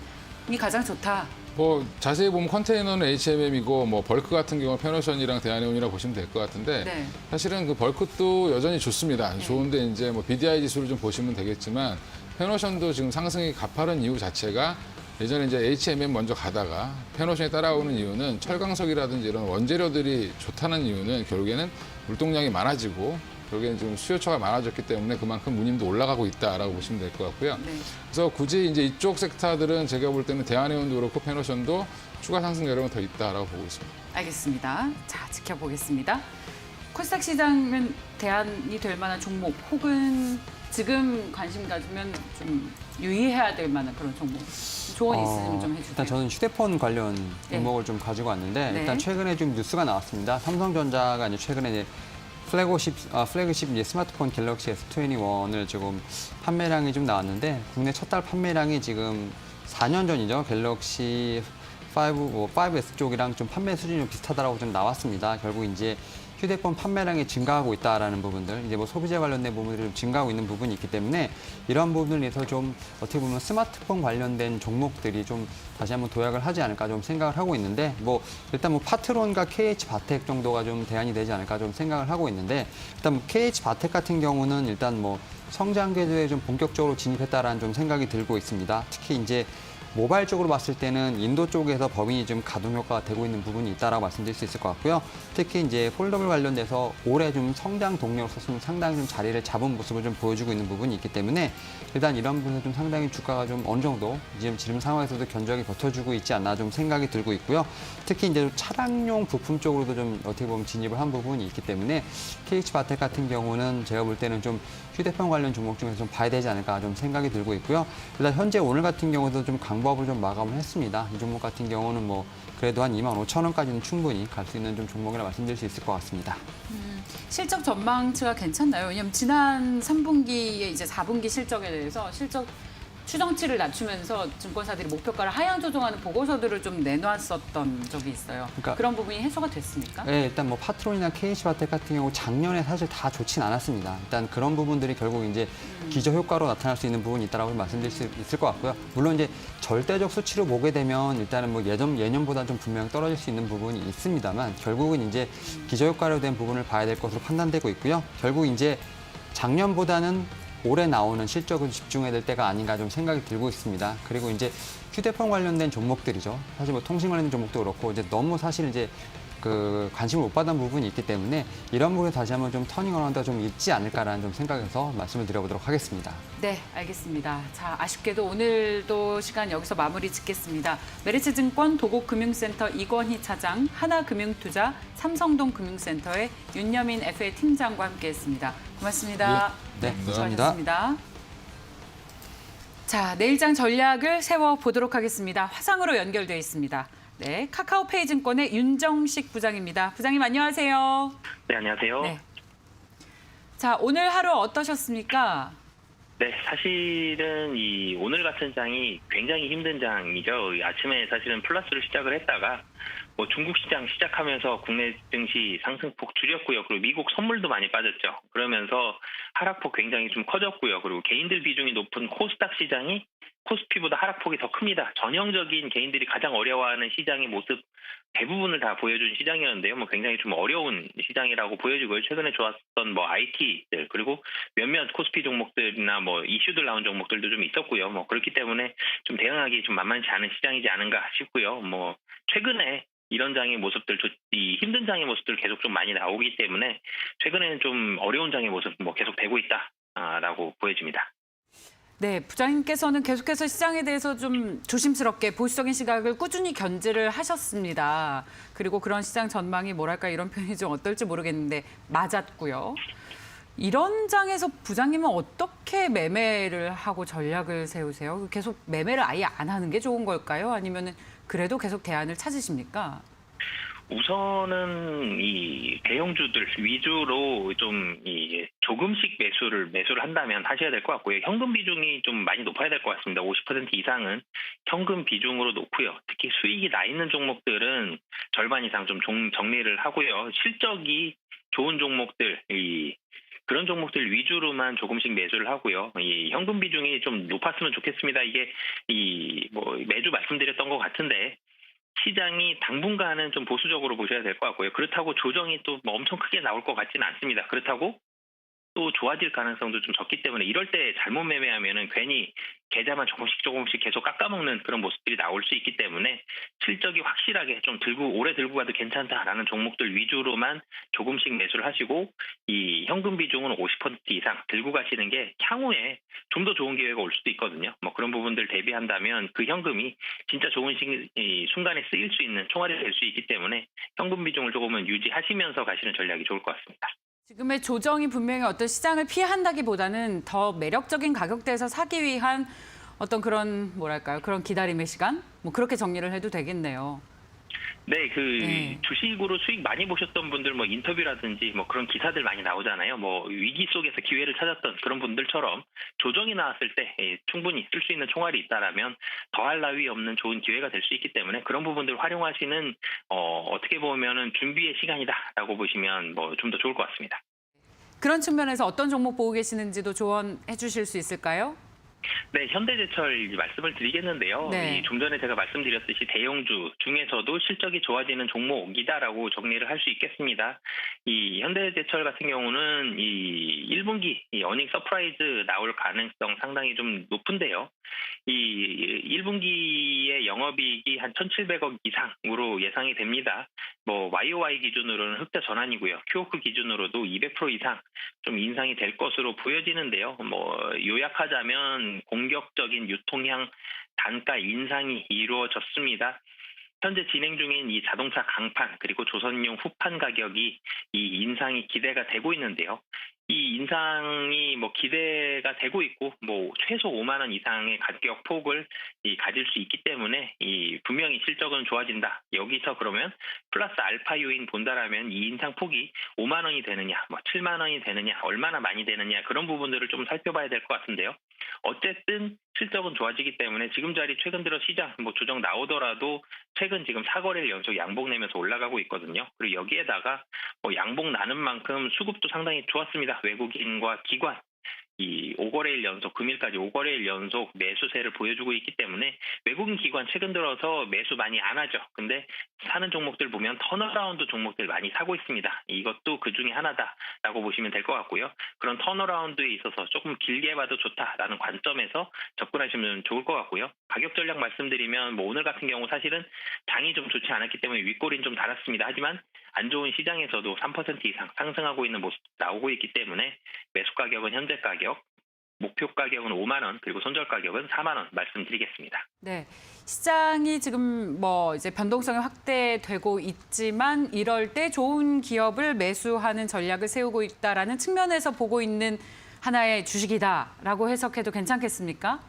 가장 좋다. 뭐 자세히 보면 컨테이너는 HMM이고 뭐 벌크 같은 경우는 페노션이랑 대한해운이라고 보시면 될 것 같은데 네. 사실은 그 벌크도 여전히 좋습니다. 좋은데 이제 뭐 BDI 지수를 좀 보시면 되겠지만 페노션도 지금 상승이 가파른 이유 자체가 예전에 이제 HMM 먼저 가다가 페노션이 따라오는 이유는 철강석이라든지 이런 원재료들이 좋다는 이유는 결국에는 물동량이 많아지고 결국에는 지금 수요처가 많아졌기 때문에 그만큼 운임도 올라가고 있다라고 보시면 될 것 같고요. 네. 그래서 굳이 이제 이쪽 섹터들은 제가 볼 때는 대한해운도 그렇고 페노션도 추가 상승 여력은 더 있다라고 보고 있습니다. 알겠습니다. 자, 지켜보겠습니다. 코스닥 시장은 대안이 될 만한 종목 혹은 지금 관심 가지면 좀 유의해야 될 만한 그런 종목 조언 있으면 좀 해주세요. 일단 저는 휴대폰 관련 네. 종목을 좀 가지고 왔는데 네. 일단 최근에 좀 뉴스가 나왔습니다. 삼성전자가 이제 최근에 이제 플래그십 이제 스마트폰 갤럭시 S21을 지금 판매량이 좀 나왔는데 국내 첫 달 판매량이 지금 4년 전이죠. 갤럭시 5S 쪽이랑 좀 판매 수준이 좀 비슷하다라고 좀 나왔습니다. 결국 이제 휴대폰 판매량이 증가하고 있다라는 부분들, 이제 뭐 소비재 관련된 부분들이 좀 증가하고 있는 부분이 있기 때문에 이런 부분을 위해서 좀 어떻게 보면 스마트폰 관련된 종목들이 좀 다시 한번 도약을 하지 않을까 좀 생각을 하고 있는데 뭐 일단 뭐 파트론과 KH 바텍 정도가 좀 대안이 되지 않을까 좀 생각을 하고 있는데 일단 뭐 KH 바텍 같은 경우는 일단 뭐 성장 궤도에 좀 본격적으로 진입했다라는 좀 생각이 들고 있습니다. 특히 이제 모바일 쪽으로 봤을 때는 인도 쪽에서 법인이 좀 가동 효과가 되고 있는 부분이 있다라고 말씀드릴 수 있을 것 같고요. 특히 이제 폴더블 관련돼서 올해 좀 성장 동력으로서 좀 상당히 좀 자리를 잡은 모습을 좀 보여주고 있는 부분이 있기 때문에 일단 이런 부분에서 좀 상당히 주가가 좀 어느 정도 지금 상황에서도 견조하게 버텨주고 있지 않나 좀 생각이 들고 있고요. 특히 이제 차량용 부품 쪽으로도 좀 어떻게 보면 진입을 한 부분이 있기 때문에 KH바텍 같은 경우는 제가 볼 때는 좀 휴대폰 관련 종목 중에서 좀 봐야 되지 않을까 좀 생각이 들고 있고요. 일단 현재 오늘 같은 경우도 좀 강보합을 좀 마감을 했습니다. 이 종목 같은 경우는 뭐 그래도 한 25,000원까지는 충분히 갈 수 있는 좀 종목이라 말씀드릴 수 있을 것 같습니다. 실적 전망치가 괜찮나요? 왜냐하면 지난 3분기에 이제 4분기 실적에 대해서 실적 추정치를 낮추면서 증권사들이 목표가를 하향 조정하는 보고서들을 좀 내놨었던 적이 있어요. 그러니까 그런 부분이 해소가 됐습니까? 네, 일단 뭐 파트론이나 KH바텍 같은 경우 작년에 사실 다 좋진 않았습니다. 일단 그런 부분들이 결국 이제 기저 효과로 나타날 수 있는 부분이 있다라고 말씀드릴 수 있을 것 같고요. 물론 이제 절대적 수치로 보게 되면 일단은 뭐 예년보다 좀 분명히 떨어질 수 있는 부분이 있습니다만 결국은 이제 기저 효과로 된 부분을 봐야 될 것으로 판단되고 있고요. 결국 이제 작년보다는 올해 나오는 실적을 집중해야 될 때가 아닌가 좀 생각이 들고 있습니다. 그리고 이제 휴대폰 관련된 종목들이죠. 사실 뭐 통신 관련된 종목도 그렇고 이제 너무 사실 이제 그 관심을 못 받은 부분이 있기 때문에 이런 부분에 다시 한번 좀 터닝 어라운드가 좀 있지 않을까라는 좀 생각에서 말씀을 드려보도록 하겠습니다. 네, 알겠습니다. 자, 아쉽게도 오늘도 시간 여기서 마무리 짓겠습니다. 메리츠증권 도곡금융센터 이권희 차장, 하나금융투자 삼성동 금융센터의 윤여민 FA 팀장과 함께했습니다. 고맙습니다. 네, 수고하셨습니다. 자, 내일장 전략을 세워보도록 하겠습니다. 화상으로 연결되어 있습니다. 네, 카카오페이 증권의 윤정식 부장입니다. 부장님 안녕하세요. 네, 안녕하세요. 네. 자, 오늘 하루 어떠셨습니까? 네, 사실은 오늘 같은 장이 굉장히 힘든 장이죠. 아침에 사실은 플러스로 시작을 했다가 뭐 중국 시장 시작하면서 국내 증시 상승폭 줄였고요. 그리고 미국 선물도 많이 빠졌죠. 그러면서 하락폭 굉장히 좀 커졌고요. 그리고 개인들 비중이 높은 코스닥 시장이 코스피보다 하락폭이 더 큽니다. 전형적인 개인들이 가장 어려워하는 시장의 모습 대부분을 다 보여준 시장이었는데요. 뭐 굉장히 좀 어려운 시장이라고 보여지고요. 최근에 좋았던 뭐 IT들 그리고 몇몇 코스피 종목들이나 뭐 이슈들 나온 종목들도 좀 있었고요. 뭐 그렇기 때문에 좀 대응하기 좀 만만치 않은 시장이지 않은가 싶고요. 뭐 최근에 이런 장의 모습들, 이 힘든 장의 모습들 계속 좀 많이 나오기 때문에 최근에는 좀 어려운 장의 모습 뭐 계속 되고 있다라고 보여집니다. 네, 부장님께서는 계속해서 시장에 대해서 좀 조심스럽게 보수적인 시각을 꾸준히 견지를 하셨습니다. 그리고 그런 시장 전망이 뭐랄까 이런 표현이 좀 어떨지 모르겠는데 맞았고요. 이런 장에서 부장님은 어떻게 매매를 하고 전략을 세우세요? 계속 매매를 아예 안 하는 게 좋은 걸까요? 아니면 그래도 계속 대안을 찾으십니까? 우선은 이 대형주들 위주로 좀 조금씩 매수를 한다면 하셔야 될 것 같고요. 현금 비중이 좀 많이 높아야 될 것 같습니다. 50% 이상은 현금 비중으로 놓고요. 특히 수익이 나 있는 종목들은 절반 이상 좀 정리를 하고요. 실적이 좋은 종목들, 그런 종목들 위주로만 조금씩 매수를 하고요. 이 현금 비중이 좀 높았으면 좋겠습니다. 이게 뭐 매주 말씀드렸던 것 같은데. 시장이 당분간은 좀 보수적으로 보셔야 될 것 같고요. 그렇다고 조정이 또 뭐 엄청 크게 나올 것 같지는 않습니다. 그렇다고 또 좋아질 가능성도 좀 적기 때문에 이럴 때 잘못 매매하면은 괜히 계좌만 조금씩 계속 깎아먹는 그런 모습들이 나올 수 있기 때문에 실적이 확실하게 좀 오래 들고 가도 괜찮다라는 종목들 위주로만 조금씩 매수를 하시고 이 현금 비중은 50% 이상 들고 가시는 게 향후에 좀 더 좋은 기회가 올 수도 있거든요. 뭐 그런 부분들 대비한다면 그 현금이 진짜 좋은 순간에 쓰일 수 있는 총알이 될 수 있기 때문에 현금 비중을 조금은 유지하시면서 가시는 전략이 좋을 것 같습니다. 지금의 조정이 분명히 어떤 시장을 피한다기보다는 더 매력적인 가격대에서 사기 위한 어떤 그런 뭐랄까요? 그런 기다림의 시간? 뭐 그렇게 정리를 해도 되겠네요. 네, 주식으로 수익 많이 보셨던 분들 뭐 인터뷰라든지 뭐 그런 기사들 많이 나오잖아요. 뭐 위기 속에서 기회를 찾았던 그런 분들처럼 조정이 나왔을 때 충분히 쓸 수 있는 총알이 있다라면 더할 나위 없는 좋은 기회가 될 수 있기 때문에 그런 부분들 활용하시는 어떻게 보면은 준비의 시간이다라고 보시면 뭐 좀 더 좋을 것 같습니다. 그런 측면에서 어떤 종목 보고 계시는지도 조언해 주실 수 있을까요? 네, 현대제철 말씀을 드리겠는데요. 네. 좀 전에 제가 말씀드렸듯이 대형주 중에서도 실적이 좋아지는 종목이다라고 정리를 할 수 있겠습니다. 이 현대제철 같은 경우는 이 1분기 이 어닝 서프라이즈 나올 가능성 상당히 좀 높은데요. 이 1분기의 영업이익이 한 1,700억 이상으로 예상이 됩니다. 뭐 YOY 기준으로는 흑자 전환이고요. QOQ 기준으로도 200% 이상 좀 인상이 될 것으로 보여지는데요. 뭐 요약하자면 공격적인 유통형 단가 인상이 이루어졌습니다. 현재 진행 중인 이 자동차 강판 그리고 조선용 후판 가격이 이 인상이 기대가 되고 있는데요. 이 인상이 뭐 기대가 되고 있고 뭐 최소 5만 원 이상의 가격 폭을 가질 수 있기 때문에 이 분명히 실적은 좋아진다. 여기서 그러면 플러스 알파 요인 본다라면 이 인상 폭이 5만 원이 되느냐, 뭐 7만 원이 되느냐, 얼마나 많이 되느냐 그런 부분들을 좀 살펴봐야 될 것 같은데요. 어쨌든 실적은 좋아지기 때문에 지금 자리 최근 들어 시장 뭐 조정 나오더라도 최근 지금 4거래일 연속 양봉 내면서 올라가고 있거든요. 그리고 여기에다가 뭐 양봉 나는 만큼 수급도 상당히 좋았습니다. 외국인과 기관 이 5거래일 연속 금일까지 5거래일 연속 매수세를 보여주고 있기 때문에 외국인 기관 최근 들어서 매수 많이 안 하죠. 근데 사는 종목들 보면 턴어라운드 종목들 많이 사고 있습니다. 이것도 그 중에 하나다라고 보시면 될 것 같고요. 그런 턴어라운드에 있어서 조금 길게 봐도 좋다라는 관점에서 접근하시면 좋을 것 같고요. 가격 전략 말씀드리면 뭐 오늘 같은 경우 사실은 장이 좀 좋지 않았기 때문에 윗꼬리는 좀 달았습니다. 하지만 안 좋은 시장에서도 3% 이상 상승하고 있는 모습 나오고 있기 때문에 매수 가격은 현재 가격, 목표 가격은 5만 원, 그리고 손절 가격은 4만 원 말씀드리겠습니다. 네, 시장이 지금 뭐 이제 변동성이 확대되고 있지만 이럴 때 좋은 기업을 매수하는 전략을 세우고 있다라는 측면에서 보고 있는 하나의 주식이다라고 해석해도 괜찮겠습니까?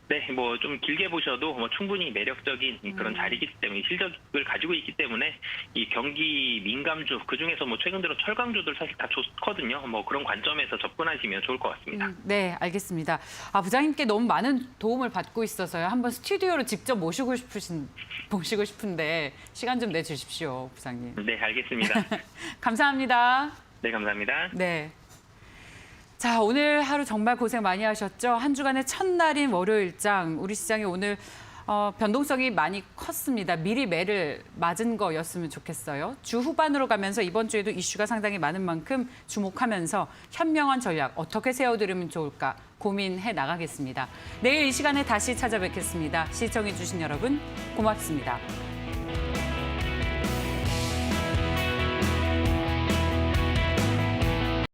네, 뭐 좀 길게 보셔도 뭐 충분히 매력적인 그런 자리이기 때문에 실적을 가지고 있기 때문에 이 경기 민감주 그 중에서 뭐 최근 들어 철강주들 사실 다 좋거든요. 뭐 그런 관점에서 접근하시면 좋을 것 같습니다. 네, 알겠습니다. 부장님께 너무 많은 도움을 받고 있어서요. 한번 스튜디오로 직접 모시고 싶은데 시간 좀 내주십시오, 부장님. 네, 알겠습니다. 감사합니다. 네, 감사합니다. 네. 자, 오늘 하루 정말 고생 많이 하셨죠? 한 주간의 첫날인 월요일장, 우리 시장이 오늘 변동성이 많이 컸습니다. 미리 매를 맞은 거였으면 좋겠어요. 주 후반으로 가면서 이번 주에도 이슈가 상당히 많은 만큼 주목하면서 현명한 전략 어떻게 세워드리면 좋을까 고민해 나가겠습니다. 내일 이 시간에 다시 찾아뵙겠습니다. 시청해주신 여러분 고맙습니다.